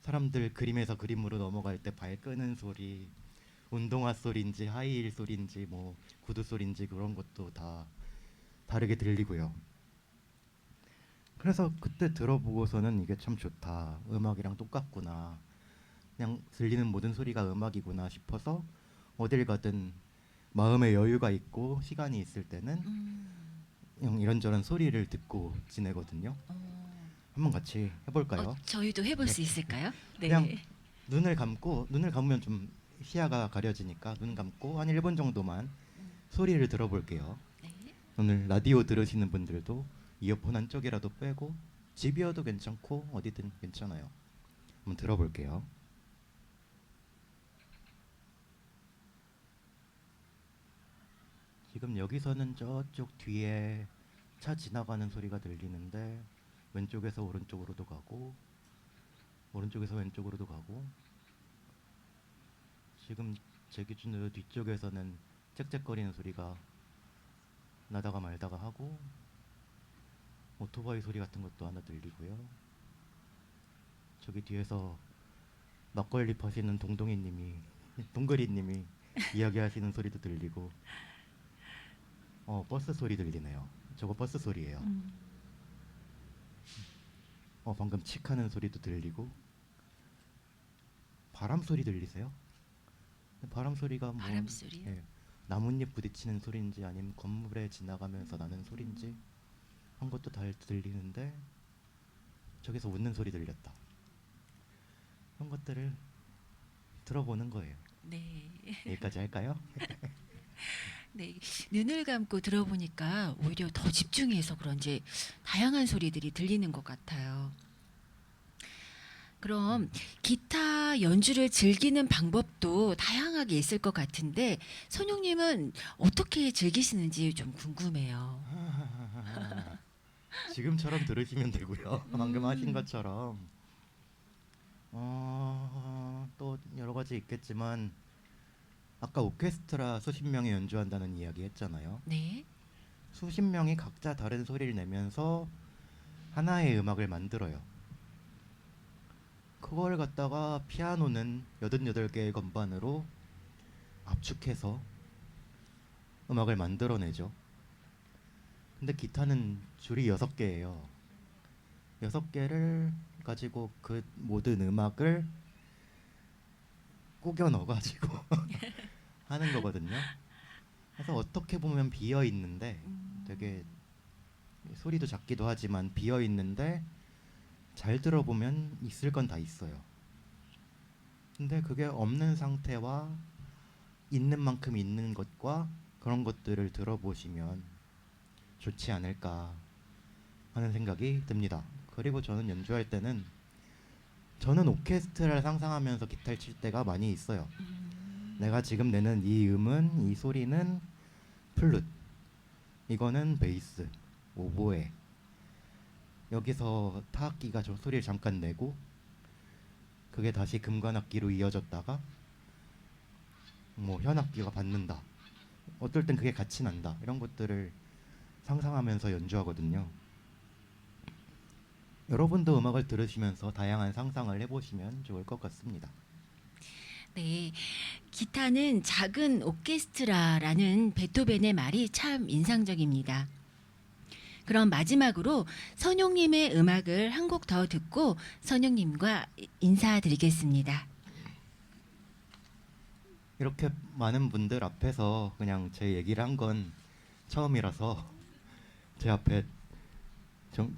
사람들 그림에서 그림으로 넘어갈 때 발 끄는 소리, 운동화 소리인지 하이힐 소리인지 뭐 구두 소리인지 그런 것도 다 다르게 들리고요. 그래서 그때 들어보고서는 이게 참 좋다. 음악이랑 똑같구나. 그냥 들리는 모든 소리가 음악이구나 싶어서 어딜 가든 마음의 여유가 있고 시간이 있을 때는 그냥 이런저런 소리를 듣고 지내거든요. 한번 같이 해볼까요? 저희도 해볼 수 있을까요? 네. 그냥 눈을 감으면 좀 시야가 가려지니까 눈 감고 한 1분 정도만 소리를 들어볼게요. 네. 오늘 라디오 들으시는 분들도 이어폰 한쪽이라도 빼고 집이어도 괜찮고 어디든 괜찮아요. 한번 들어볼게요. 지금 여기서는 저쪽 뒤에 차 지나가는 소리가 들리는데 왼쪽에서 오른쪽으로도 가고 오른쪽에서 왼쪽으로도 가고 지금 제 기준으로 뒤쪽에서는 짹짹거리는 소리가 나다가 말다가 하고 오토바이 소리 같은 것도 하나 들리고요. 저기 뒤에서 막걸리 파시는 동그리님이 이야기하시는 소리도 들리고 버스 소리 들리네요. 저거 버스 소리예요. 방금 칙하는 소리도 들리고 바람 소리 들리세요? 바람 소리가 뭐 바람 소리요? 예, 나뭇잎 부딪히는 소리인지 아니면 건물에 지나가면서 나는 소리인지 한 것도 다 들리는데 저기서 웃는 소리 들렸다. 그런 것들을 들어보는 거예요. 네. 여기까지 할까요? 네. 눈을 감고 들어보니까 오히려 더 집중해서 그런지 다양한 소리들이 들리는 것 같아요. 그럼 기타 연주를 즐기는 방법도 다양하게 있을 것 같은데 손용님은 어떻게 즐기시는지 좀 궁금해요. 지금처럼 들으시면 되고요. 방금 하신 것처럼 또 여러 가지 있겠지만 아까 오케스트라 수십 명이 연주한다는 이야기 했잖아요. 네. 수십 명이 각자 다른 소리를 내면서 하나의 음악을 만들어요. 그걸 갖다가 피아노는 88개의 건반으로 압축해서 음악을 만들어내죠. 근데 기타는 줄이 6개예요. 6개를 가지고 그 모든 음악을 꾸겨 넣어가지고 하는 거거든요. 그래서 어떻게 보면 비어 있는데 되게 소리도 작기도 하지만 비어 있는데 잘 들어보면 있을 건 다 있어요. 근데 그게 없는 상태와 있는 만큼 있는 것과 그런 것들을 들어보시면 좋지 않을까 하는 생각이 듭니다. 그리고 저는 연주할 때는 저는 오케스트라를 상상하면서 기타를 칠 때가 많이 있어요. 내가 지금 내는 이 음은, 이 소리는 플룻, 이거는 베이스, 오보에. 여기서 타악기가 저 소리를 잠깐 내고 그게 다시 금관악기로 이어졌다가 뭐 현악기가 받는다. 어떨 땐 그게 같이 난다. 이런 것들을 상상하면서 연주하거든요. 여러분도 음악을 들으시면서 다양한 상상을 해보시면 좋을 것 같습니다. 네, 기타는 작은 오케스트라라는 베토벤의 말이 참 인상적입니다. 그럼 마지막으로 선용님의 음악을 한 곡 더 듣고 선용님과 인사드리겠습니다. 이렇게 많은 분들 앞에서 그냥 제 얘기를 한 건 처음이라서 제 앞에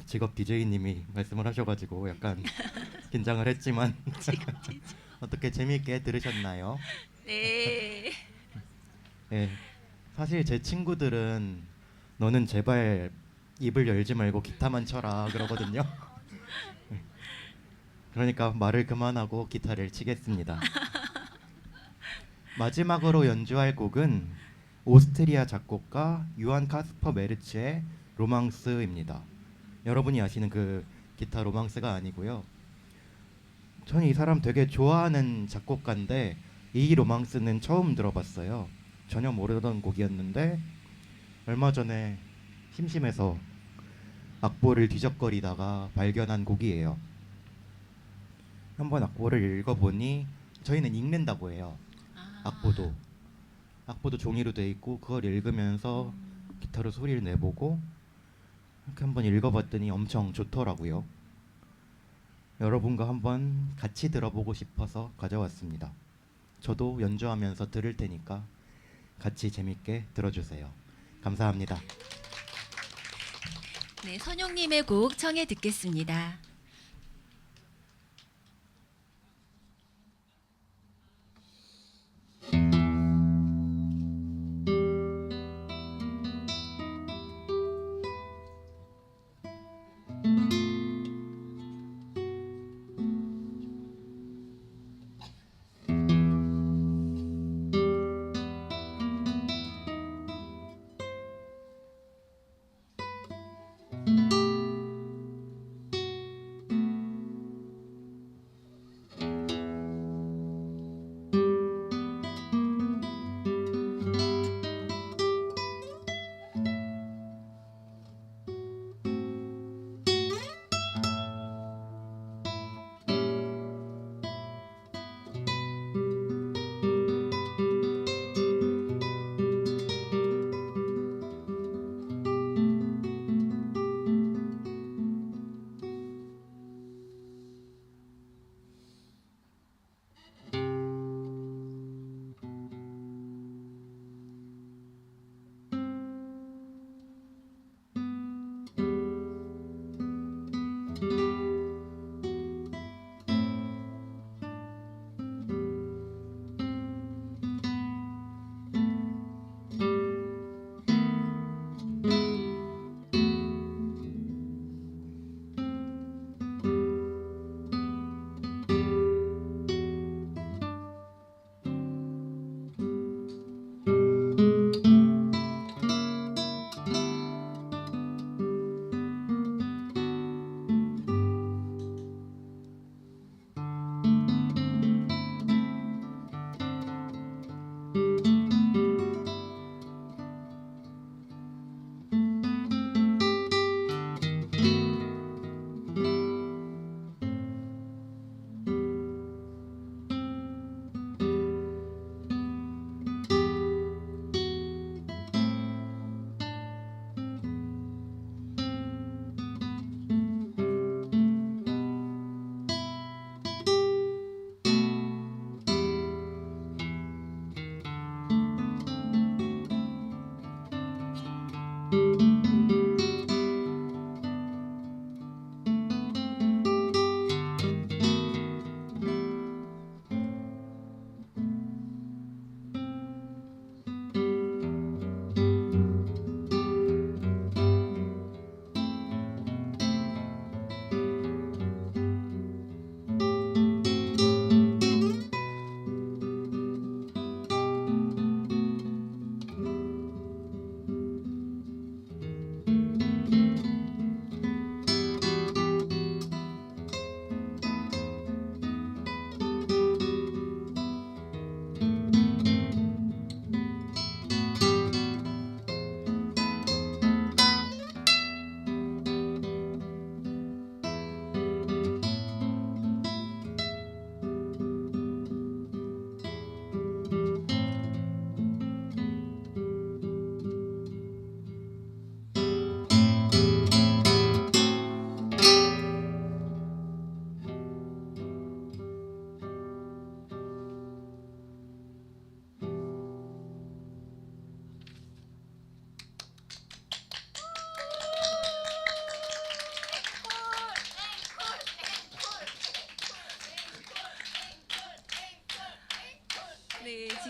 직업 DJ님이 말씀을 하셔가지고 약간 긴장을 했지만 어떻게 재미있게 들으셨나요? 네. 네, 사실 제 친구들은 너는 제발 입을 열지 말고 기타만 쳐라 그러거든요. 그러니까 말을 그만하고 기타를 치겠습니다. 마지막으로 연주할 곡은 오스트리아 작곡가 유한 카스퍼 메르츠의 로망스입니다. 여러분이 아시는 그 기타 로망스가 아니고요. 저는 이 사람 되게 좋아하는 작곡가인데 이 로망스는 처음 들어봤어요. 전혀 모르던 곡이었는데 얼마 전에 심심해서 악보를 뒤적거리다가 발견한 곡이에요. 한번 악보를 읽어보니 저희는 읽는다고 해요. 악보도 종이로 돼 있고 그걸 읽으면서 기타로 소리를 내보고 이렇게 한번 읽어봤더니 엄청 좋더라고요. 여러분과 한번 같이 들어보고 싶어서 가져왔습니다. 저도 연주하면서 들을 테니까 같이 재밌게 들어주세요. 감사합니다. 네, 선용님의 곡 청해 듣겠습니다.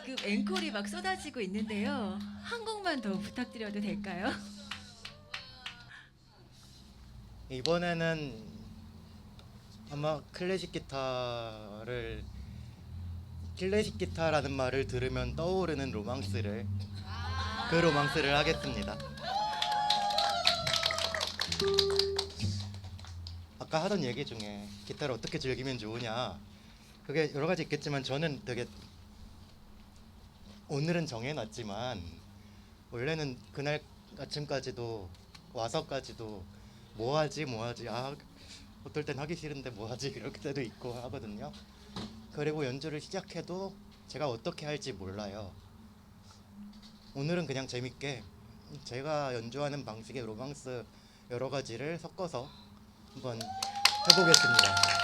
지금 앵콜이 막 쏟아지고 있는데요. 한 곡만 더 부탁드려도 될까요? 이번에는 아마 클래식 기타라는 말을 들으면 떠오르는 로망스를 그 로망스를 하겠습니다. 아까 하던 얘기 중에 기타를 어떻게 즐기면 좋으냐, 그게 여러 가지 있겠지만 저는 되게 오늘은 정해놨지만 원래는 그날 아침까지도 와서까지도 뭐하지 어떨 땐 하기 싫은데 뭐하지 이럴 때도 있고 하거든요. 그리고 연주를 시작해도 제가 어떻게 할지 몰라요. 오늘은 그냥 재밌게 제가 연주하는 방식의 로망스 여러 가지를 섞어서 한번 해보겠습니다.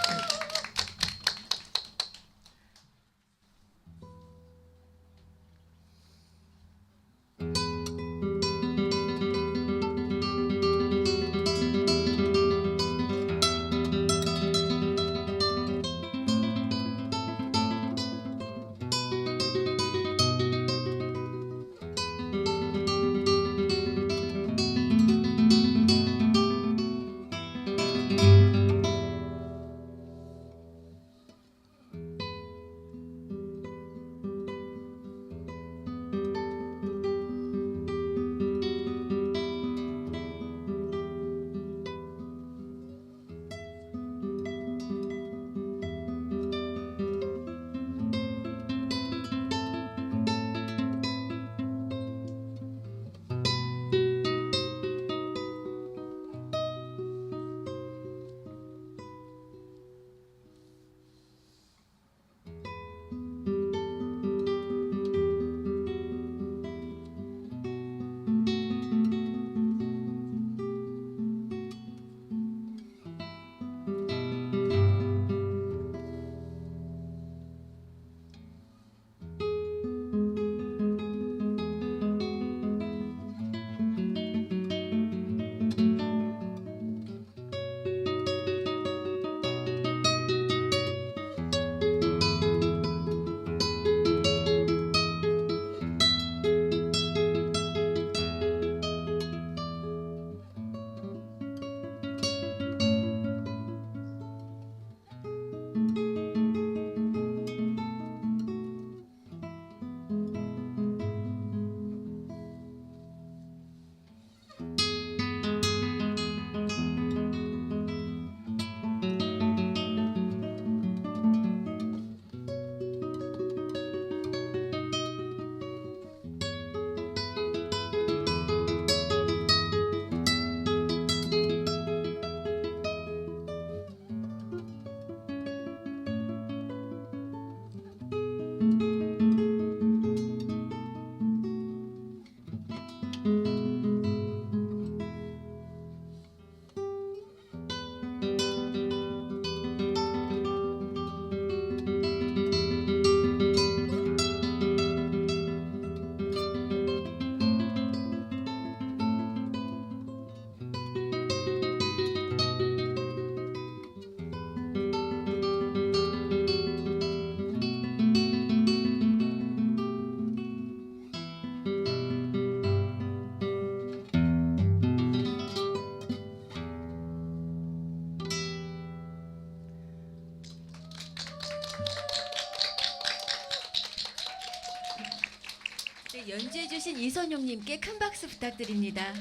네, 연주해주신 이선용님께 큰 박수 부탁드립니다.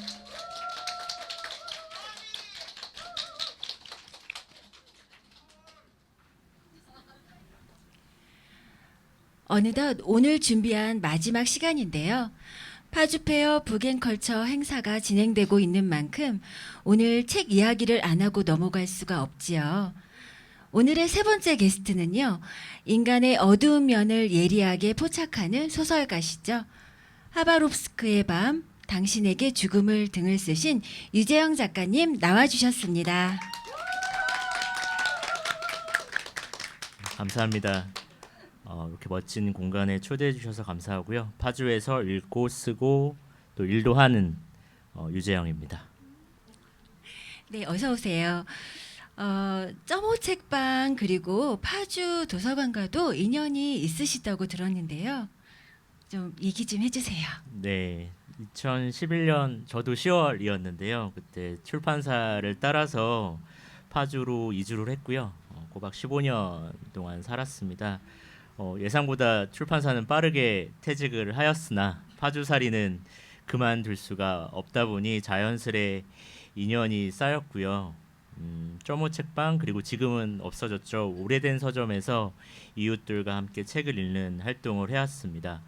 어느덧 오늘 준비한 마지막 시간인데요. 파주페어 북앤컬처 행사가 진행되고 있는 만큼 오늘 책 이야기를 안 하고 넘어갈 수가 없지요. 오늘의 세 번째 게스트는요. 인간의 어두운 면을 예리하게 포착하는 소설가시죠. 하바롭스크의 밤, 당신에게 죽음을 등을 쓰신 유재영 작가님 나와주셨습니다. 감사합니다. 이렇게 멋진 공간에 초대해 주셔서 감사하고요. 파주에서 읽고 쓰고 또 일도 하는 유재영입니다. 네, 어서 오세요. 점호 책방 그리고 파주 도서관과도 인연이 있으시다고 들었는데요. 좀 얘기 좀 해주세요. 네, 2011년 저도 10월이었는데요. 그때 출판사를 따라서 파주로 이주를 했고요. 꼬박 15년 동안 살았습니다. 예상보다 출판사는 빠르게 퇴직을 하였으나 파주살이는 그만둘 수가 없다 보니 자연스레 인연이 쌓였고요. 점호 책방 그리고 지금은 없어졌죠. 오래된 서점에서 이웃들과 함께 책을 읽는 활동을 해왔습니다.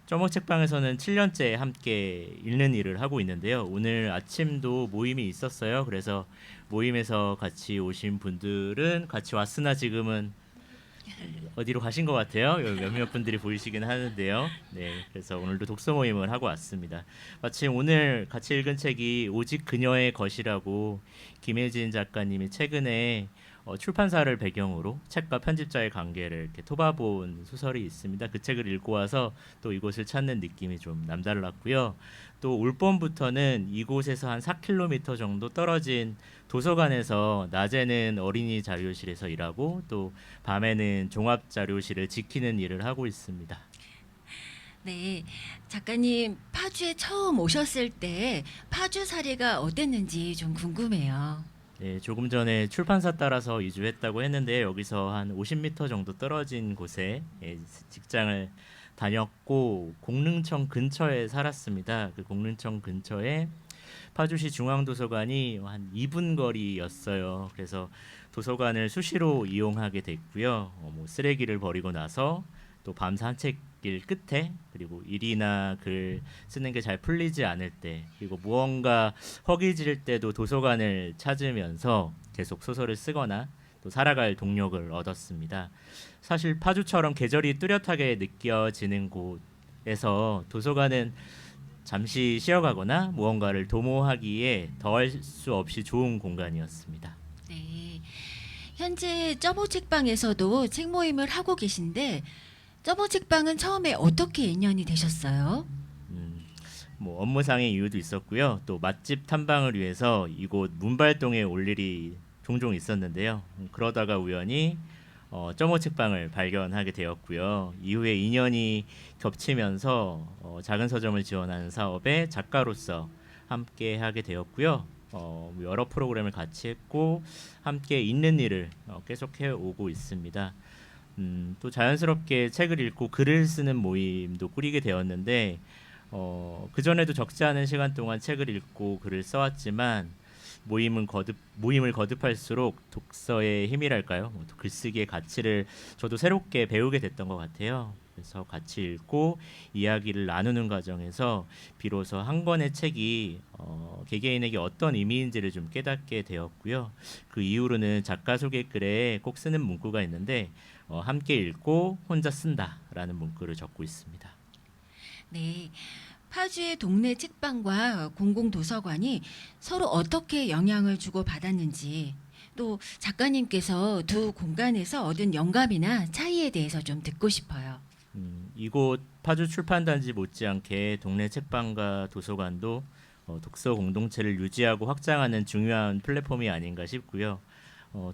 점호 책방에서는 7년째 함께 읽는 일을 하고 있는데요. 오늘 아침도 모임이 있었어요. 그래서 모임에서 같이 오신 분들은 같이 왔으나 지금은 어디로 가신 것 같아요. 여기 몇몇 분들이 보이시긴 하는데요. 네, 그래서 오늘도 독서 모임을 하고 왔습니다. 마침 오늘 같이 읽은 책이 오직 그녀의 것이라고 김혜진 작가님이 최근에 출판사를 배경으로 책과 편집자의 관계를 이렇게 토바본 소설이 있습니다. 그 책을 읽고 와서 또 이곳을 찾는 느낌이 좀 남달랐고요. 또 올 봄부터는 이곳에서 한 4km 정도 떨어진 도서관에서 낮에는 어린이 자료실에서 일하고 또 밤에는 종합 자료실을 지키는 일을 하고 있습니다. 네, 작가님 파주에 처음 오셨을 때 파주 사례가 어땠는지 좀 궁금해요. 네, 조금 전에 출판사 따라서 이주했다고 했는데 여기서 한 50m 정도 떨어진 곳에 직장을 다녔고 공릉청 근처에 살았습니다. 그 공릉청 근처에 파주시 중앙도서관이 한 2분 거리였어요. 그래서 도서관을 수시로 이용하게 됐고요. 뭐 쓰레기를 버리고 나서 또 밤 산책길 끝에 그리고 일이나 글 쓰는 게 잘 풀리지 않을 때 그리고 무언가 허기질 때도 도서관을 찾으면서 계속 소설을 쓰거나 또 살아갈 동력을 얻었습니다. 사실 파주처럼 계절이 뚜렷하게 느껴지는 곳에서 도서관은 잠시 쉬어가거나 무언가를 도모하기에 더할 수 없이 좋은 공간이었습니다. 네, 현재 점호 책방에서도 책 모임을 하고 계신데 점호 책방은 처음에 어떻게 인연이 되셨어요? 뭐 업무상의 이유도 있었고요. 또 맛집 탐방을 위해서 이곳 문발동에 올 일이 종종 있었는데요. 그러다가 우연히 점호 책방을 발견하게 되었고요. 이후에 인연이 겹치면서 작은 서점을 지원하는 사업에 작가로서 함께 하게 되었고요. 여러 프로그램을 같이 했고 함께 읽는 일을 계속해 오고 있습니다. 또 자연스럽게 책을 읽고 글을 쓰는 모임도 꾸리게 되었는데 그 전에도 적지 않은 시간 동안 책을 읽고 글을 써왔지만 모임을 거듭할수록 독서의 힘이랄까요? 또 글쓰기의 가치를 저도 새롭게 배우게 됐던 것 같아요. 그래서 같이 읽고 이야기를 나누는 과정에서 비로소 한 권의 책이 개개인에게 어떤 의미인지를 좀 깨닫게 되었고요. 그 이후로는 작가 소개 글에 꼭 쓰는 문구가 있는데 함께 읽고 혼자 쓴다라는 문구를 적고 있습니다. 네, 파주의 동네 책방과 공공도서관이 서로 어떻게 영향을 주고 받았는지 또 작가님께서 두 공간에서 얻은 영감이나 차이에 대해서 좀 듣고 싶어요. 이곳 파주 출판단지 못지않게 동네 책방과 도서관도 독서 공동체를 유지하고 확장하는 중요한 플랫폼이 아닌가 싶고요.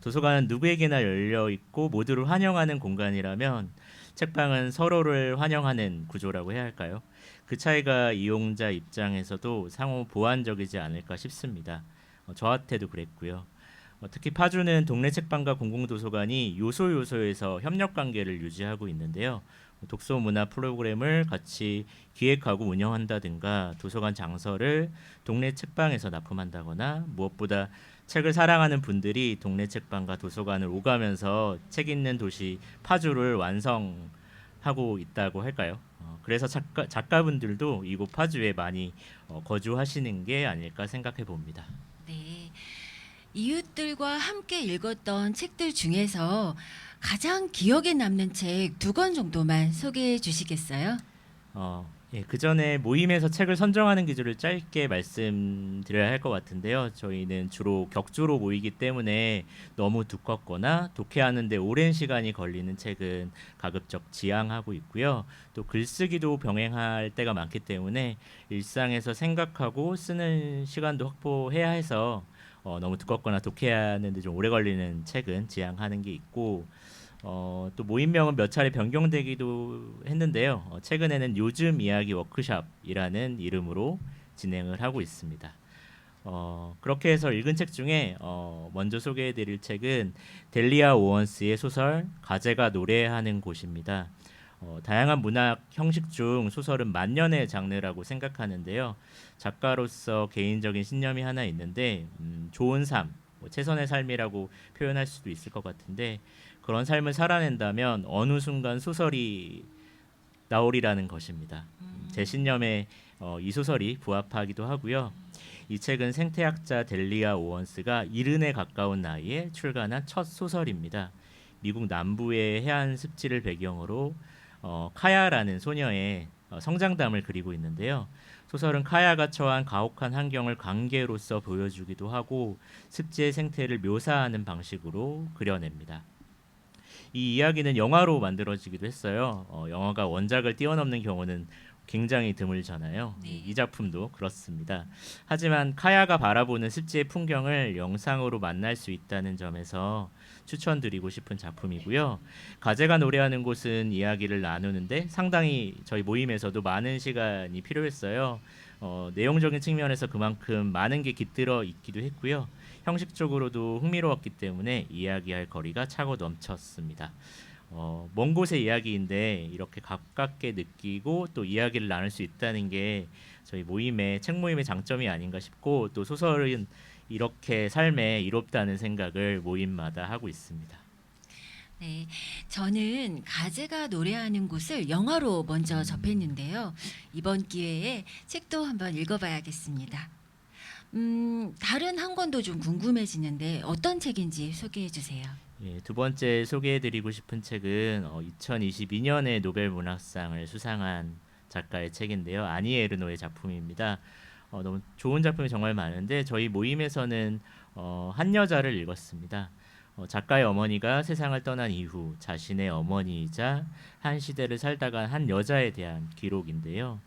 도서관은 누구에게나 열려 있고 모두를 환영하는 공간이라면 책방은 서로를 환영하는 구조라고 해야 할까요? 그 차이가 이용자 입장에서도 상호 보완적이지 않을까 싶습니다. 저한테도 그랬고요. 특히 파주는 동네 책방과 공공도서관이 요소에서 협력 관계를 유지하고 있는데요. 독서 문화 프로그램을 같이 기획하고 운영한다든가 도서관 장서를 동네 책방에서 납품한다거나 무엇보다 책을 사랑하는 분들이 동네 책방과 도서관을 오가면서 책 읽는 도시 파주를 완성하고 있다고 할까요? 그래서 작가분들도 이곳 파주에 많이 거주하시는 게 아닐까 생각해 봅니다. 네, 이웃들과 함께 읽었던 책들 중에서 가장 기억에 남는 책 두 권 정도만 소개해 주시겠어요? 예, 그 전에 모임에서 책을 선정하는 기준을 짧게 말씀드려야 할 것 같은데요. 저희는 주로 격주로 모이기 때문에 너무 두껍거나 독해하는데 오랜 시간이 걸리는 책은 가급적 지양하고 있고요. 또 글쓰기도 병행할 때가 많기 때문에 일상에서 생각하고 쓰는 시간도 확보해야 해서 너무 두껍거나 독해하는데 좀 오래 걸리는 책은 지양하는 게 있고 또 모임명은 몇 차례 변경되기도 했는데요. 최근에는 요즘 이야기 워크숍이라는 이름으로 진행을 하고 있습니다. 그렇게 해서 읽은 책 중에 먼저 소개해드릴 책은 델리아 오원스의 소설 가재가 노래하는 곳입니다. 다양한 문학 형식 중 소설은 만년의 장르라고 생각하는데요. 작가로서 개인적인 신념이 하나 있는데 좋은 삶, 최선의 삶이라고 표현할 수도 있을 것 같은데 그런 삶을 살아낸다면 어느 순간 소설이 나오리라는 것입니다. 제 신념에 이 소설이 부합하기도 하고요. 이 책은 생태학자 델리아 오원스가 70에 가까운 나이에 출간한 첫 소설입니다. 미국 남부의 해안 습지를 배경으로 카야라는 소녀의 성장담을 그리고 있는데요. 소설은 카야가 처한 가혹한 환경을 관계로서 보여주기도 하고 습지의 생태를 묘사하는 방식으로 그려냅니다. 이 이야기는 영화로 만들어지기도 했어요. 영화가 원작을 뛰어넘는 경우는 굉장히 드물잖아요. 네. 이 작품도 그렇습니다. 하지만 카야가 바라보는 습지의 풍경을 영상으로 만날 수 있다는 점에서 추천드리고 싶은 작품이고요. 가재가 노래하는 곳은 이야기를 나누는데 상당히 저희 모임에서도 많은 시간이 필요했어요. 내용적인 측면에서 그만큼 많은 게 깃들어 있기도 했고요. 형식적으로도 흥미로웠기 때문에 이야기할 거리가 차고 넘쳤습니다. 먼 곳의 이야기인데 이렇게 가깝게 느끼고 또 이야기를 나눌 수 있다는 게 저희 책 모임의 장점이 아닌가 싶고 또 소설은 이렇게 삶에 이롭다는 생각을 모임마다 하고 있습니다. 네, 저는 가재가 노래하는 곳을 영화로 먼저 접했는데요. 이번 기회에 책도 한번 읽어봐야겠습니다. 다른 한 권도 좀 궁금해지는데 어떤 책인지 소개해 주세요. 예, 두 번째 소개해드리고 싶은 책은 2022년에 노벨 문학상을 수상한 작가의 책인데요. 아니 에르노의 작품입니다. 너무 좋은 작품이 정말 많은데 저희 모임에서는 한 여자를 읽었습니다. 작가의 어머니가 세상을 떠난 이후 자신의 어머니이자 한 시대를 살다간 한 여자에 대한 기록인데요.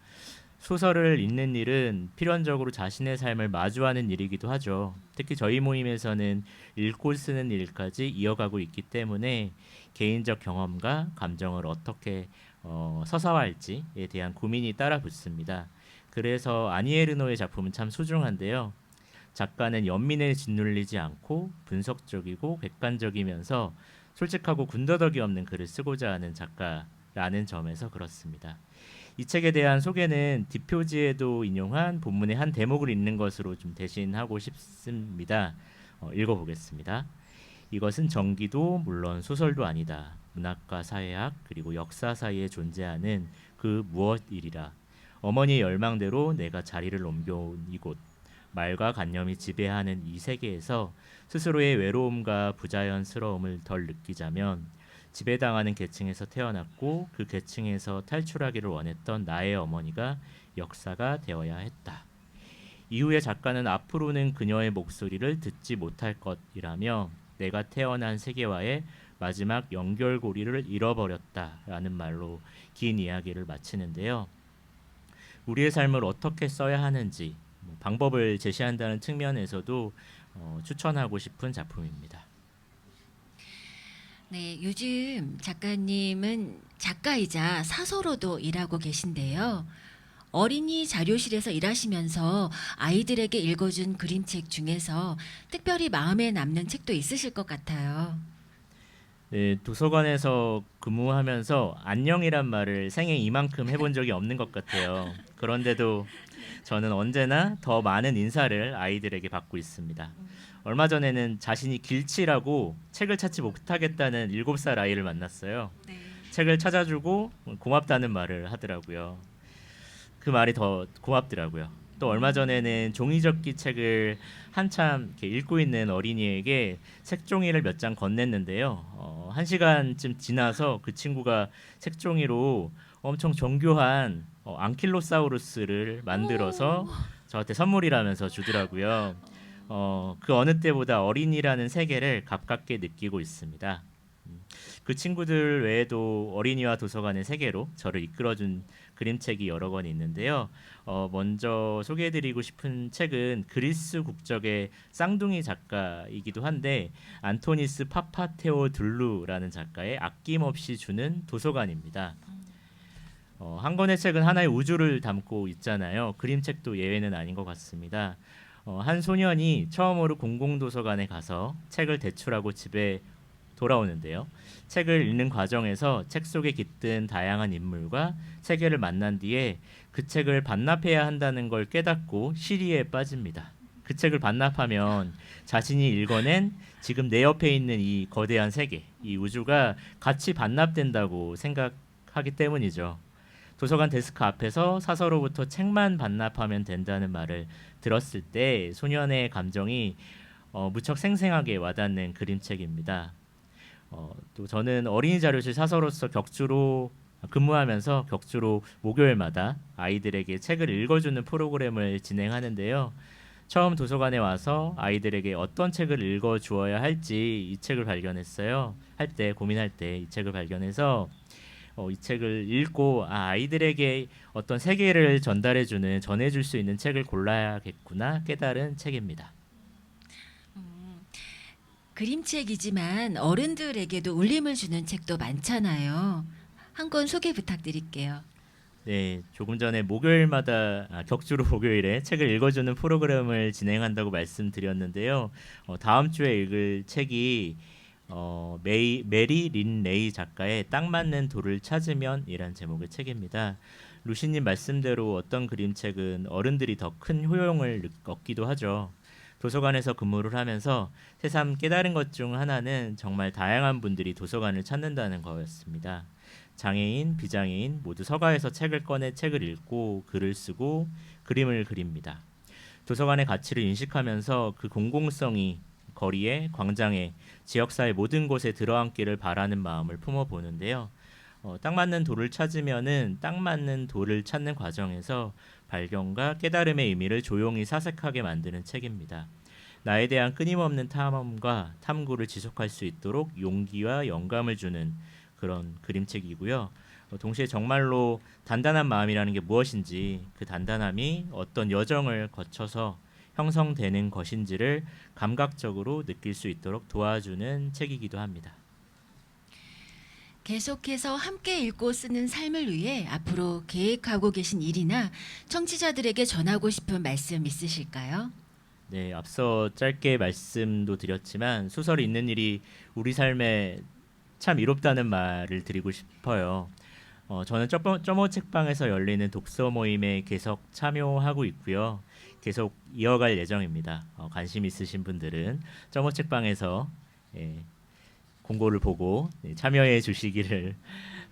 소설을 읽는 일은 필연적으로 자신의 삶을 마주하는 일이기도 하죠. 특히 저희 모임에서는 읽고 쓰는 일까지 이어가고 있기 때문에 개인적 경험과 감정을 어떻게 서사화할지에 대한 고민이 따라 붙습니다. 그래서 아니에르노의 작품은 참 소중한데요. 작가는 연민에 짓눌리지 않고 분석적이고 객관적이면서 솔직하고 군더더기 없는 글을 쓰고자 하는 작가라는 점에서 그렇습니다. 이 책에 대한 소개는 뒷표지에도 인용한 본문의 한 대목을 읽는 것으로 좀 대신하고 싶습니다. 읽어보겠습니다. 이것은 전기도 물론 소설도 아니다. 문학과 사회학 그리고 역사 사이에 존재하는 그 무엇이리라. 어머니의 열망대로 내가 자리를 옮겨온 이곳. 말과 관념이 지배하는 이 세계에서 스스로의 외로움과 부자연스러움을 덜 느끼자면 지배당하는 계층에서 태어났고 그 계층에서 탈출하기를 원했던 나의 어머니가 역사가 되어야 했다. 이후에 작가는 앞으로는 그녀의 목소리를 듣지 못할 것이라며 내가 태어난 세계와의 마지막 연결고리를 잃어버렸다라는 말로 긴 이야기를 마치는데요. 우리의 삶을 어떻게 써야 하는지 방법을 제시한다는 측면에서도 추천하고 싶은 작품입니다. 네, 요즘 작가님은 작가이자 사서로도 일하고 계신데요. 어린이 자료실에서 일하시면서 아이들에게 읽어준 그림책 중에서 특별히 마음에 남는 책도 있으실 것 같아요. 네, 도서관에서 근무하면서 안녕이란 말을 생애 이만큼 해본 적이 없는 것 같아요. 그런데도 저는 언제나 더 많은 인사를 아이들에게 받고 있습니다. 얼마 전에는 자신이 길치라고 책을 찾지 못하겠다는 7살 아이를 만났어요. 네. 책을 찾아주고 고맙다는 말을 하더라고요. 그 말이 더 고맙더라고요. 또 얼마 전에는 종이접기 책을 한참 이렇게 읽고 있는 어린이에게 색종이를 몇 장 건넸는데요. 1시간쯤 지나서 그 친구가 색종이로 엄청 정교한 앙킬로사우루스를 만들어서 저한테 선물이라면서 주더라고요. 그 어느 때보다 어린이라는 세계를 가깝게 느끼고 있습니다. 그 친구들 외에도 어린이와 도서관의 세계로 저를 이끌어준 그림책이 여러 권 있는데요. 먼저 소개해드리고 싶은 책은 그리스 국적의 쌍둥이 작가이기도 한데 안토니스 파파테오 둘루라는 작가의 아낌없이 주는 도서관입니다. 한 권의 책은 하나의 우주를 담고 있잖아요. 그림책도 예외는 아닌 것 같습니다. 한 소년이 처음으로 공공도서관에 가서 책을 대출하고 집에 돌아오는데요. 책을 읽는 과정에서 책 속에 깃든 다양한 인물과 세계를 만난 뒤에 그 책을 반납해야 한다는 걸 깨닫고 시리에 빠집니다. 그 책을 반납하면 자신이 읽어낸 지금 내 옆에 있는 이 거대한 세계, 이 우주가 같이 반납된다고 생각하기 때문이죠. 도서관 데스크 앞에서 사서로부터 책만 반납하면 된다는 말을 들었을 때 소년의 감정이 무척 생생하게 와닿는 그림책입니다. 또 저는 어린이 자료실 사서로서 격주로 근무하면서 격주로 목요일마다 아이들에게 책을 읽어주는 프로그램을 진행하는데요. 처음 도서관에 와서 아이들에게 어떤 책을 읽어주어야 할지 이 책을 발견했어요. 고민할 때 이 책을 발견해서 이 책을 읽고 아이들에게 어떤 세계를 전해줄 수 있는 책을 골라야겠구나 깨달은 책입니다. 그림책이지만 어른들에게도 울림을 주는 책도 많잖아요. 한 권 소개 부탁드릴게요. 네, 조금 전에 목요일마다 격주로 목요일에 책을 읽어주는 프로그램을 진행한다고 말씀드렸는데요. 다음 주에 읽을 책이 메리 린 레이 작가의 딱 맞는 돌을 찾으면이란 제목의 책입니다. 루시님 말씀대로 어떤 그림책은 어른들이 더 큰 효용을 얻기도 하죠. 도서관에서 근무를 하면서 새삼 깨달은 것 중 하나는 정말 다양한 분들이 도서관을 찾는다는 거였습니다. 장애인, 비장애인 모두 서가에서 책을 꺼내 책을 읽고 글을 쓰고 그림을 그립니다. 도서관의 가치를 인식하면서 그 공공성이 거리에, 광장에, 지역사회 모든 곳에 들어앉기를 바라는 마음을 품어보는데요. 딱 맞는 돌을 찾으면은 딱 맞는 돌을 찾는 과정에서 발견과 깨달음의 의미를 조용히 사색하게 만드는 책입니다. 나에 대한 끊임없는 탐험과 탐구를 지속할 수 있도록 용기와 영감을 주는 그런 그림책이고요. 동시에 정말로 단단한 마음이라는 게 무엇인지 그 단단함이 어떤 여정을 거쳐서 형성되는 것인지를 감각적으로 느낄 수 있도록 도와주는 책이기도 합니다. 계속해서 함께 읽고 쓰는 삶을 위해 앞으로 계획하고 계신 일이나 청취자들에게 전하고 싶은 말씀 있으실까요? 네, 앞서 짧게 말씀도 드렸지만 소설 읽는 일이 우리 삶에 참 이롭다는 말을 드리고 싶어요. 저는 점호 책방에서 열리는 독서 모임에 계속 참여하고 있고요. 계속 이어갈 예정입니다. 관심 있으신 분들은 점호 책방에서 공고를 보고 참여해 주시기를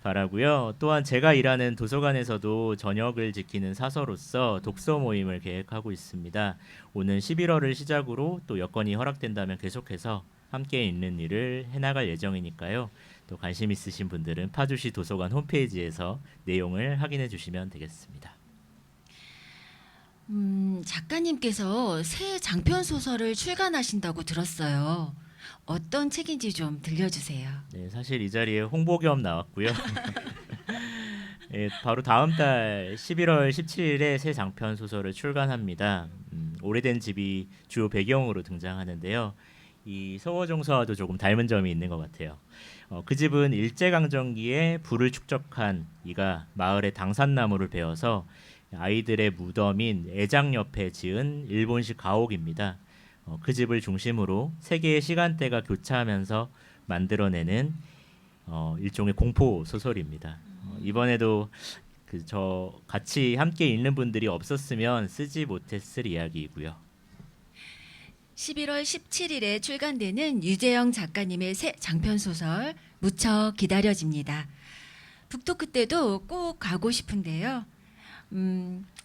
바라고요. 또한 제가 일하는 도서관에서도 저녁을 지키는 사서로서 독서 모임을 계획하고 있습니다. 오는 11월을 시작으로 또 여건이 허락된다면 계속해서 함께 읽는 일을 해나갈 예정이니까요. 또 관심 있으신 분들은 파주시 도서관 홈페이지에서 내용을 확인해 주시면 되겠습니다. 작가님께서 새 장편 소설을 출간하신다고 들었어요. 어떤 책인지 좀 들려주세요. 네, 사실 이 자리에 홍보 겸 나왔고요. 바로 다음 달 11월 17일에 새 장편 소설을 출간합니다. 오래된 집이 주요 배경으로 등장하는데요. 이 서호정서와도 조금 닮은 점이 있는 것 같아요. 그 집은 일제강점기에 불을 축적한 이가 마을의 당산나무를 베어서 아이들의 무덤인 애장 옆에 지은 일본식 가옥입니다. 그 집을 중심으로 세 개의 시간대가 교차하면서 만들어내는 일종의 공포 소설입니다. 이번에도 저 같이 함께 읽는 분들이 없었으면 쓰지 못했을 이야기이고요. 11월 17일에 출간되는 유재영 작가님의 새 장편 소설 무척 기다려집니다. 북토크 때도 꼭 가고 싶은데요.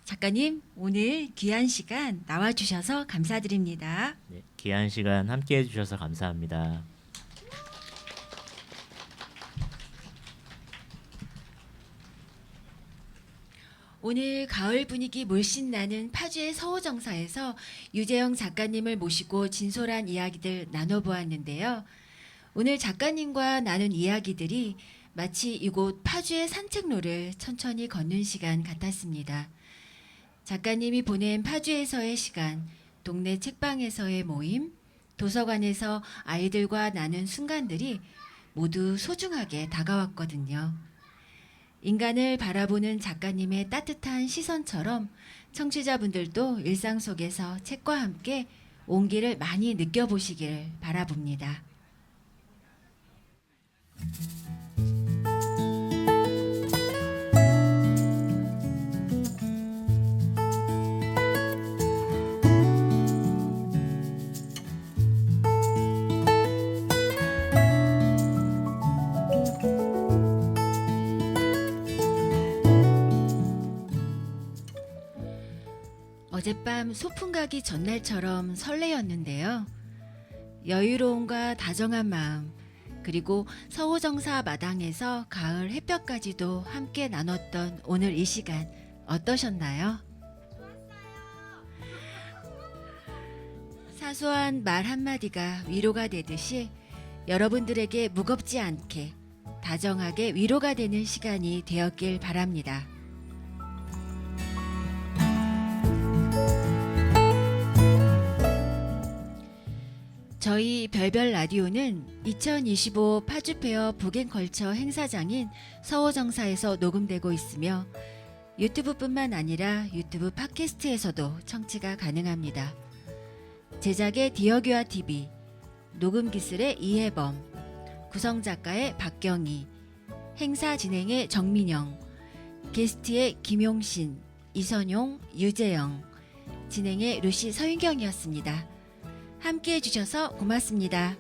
작가님 오늘 귀한 시간 나와주셔서 감사드립니다. 네, 귀한 시간 함께해 주셔서 감사합니다. 오늘 가을 분위기 물씬 나는 파주의 서호정사에서 유재영 작가님을 모시고 진솔한 이야기들 나눠보았는데요. 오늘 작가님과 나눈 이야기들이 마치 이곳 파주의 산책로를 천천히 걷는 시간 같았습니다. 작가님이 보낸 파주에서의 시간, 동네 책방에서의 모임, 도서관에서 아이들과 나눈 순간들이 모두 소중하게 다가왔거든요. 인간을 바라보는 작가님의 따뜻한 시선처럼 청취자분들도 일상 속에서 책과 함께 온기를 많이 느껴보시길 바라봅니다. 어젯밤 소풍 가기 전날처럼 설레였는데요. 여유로움과 다정한 마음, 그리고 서호정사 마당에서 가을 햇볕까지도 함께 나눴던 오늘 이 시간 어떠셨나요? 사소한 말 한마디가 위로가 되듯이 여러분들에게 무겁지 않게 다정하게 위로가 되는 시간이 되었길 바랍니다. 저희 별별 라디오는 2025 파주페어 북앤컬처 행사장인 서호정사에서 녹음되고 있으며 유튜브뿐만 아니라 유튜브 팟캐스트에서도 청취가 가능합니다. 제작의 디어교아 TV, 녹음 기술의 이혜범, 구성 작가의 박경희, 행사 진행의 정민영, 게스트의 김용신, 이선용, 유재영, 진행의 루시 서윤경이었습니다. 함께해 주셔서 고맙습니다.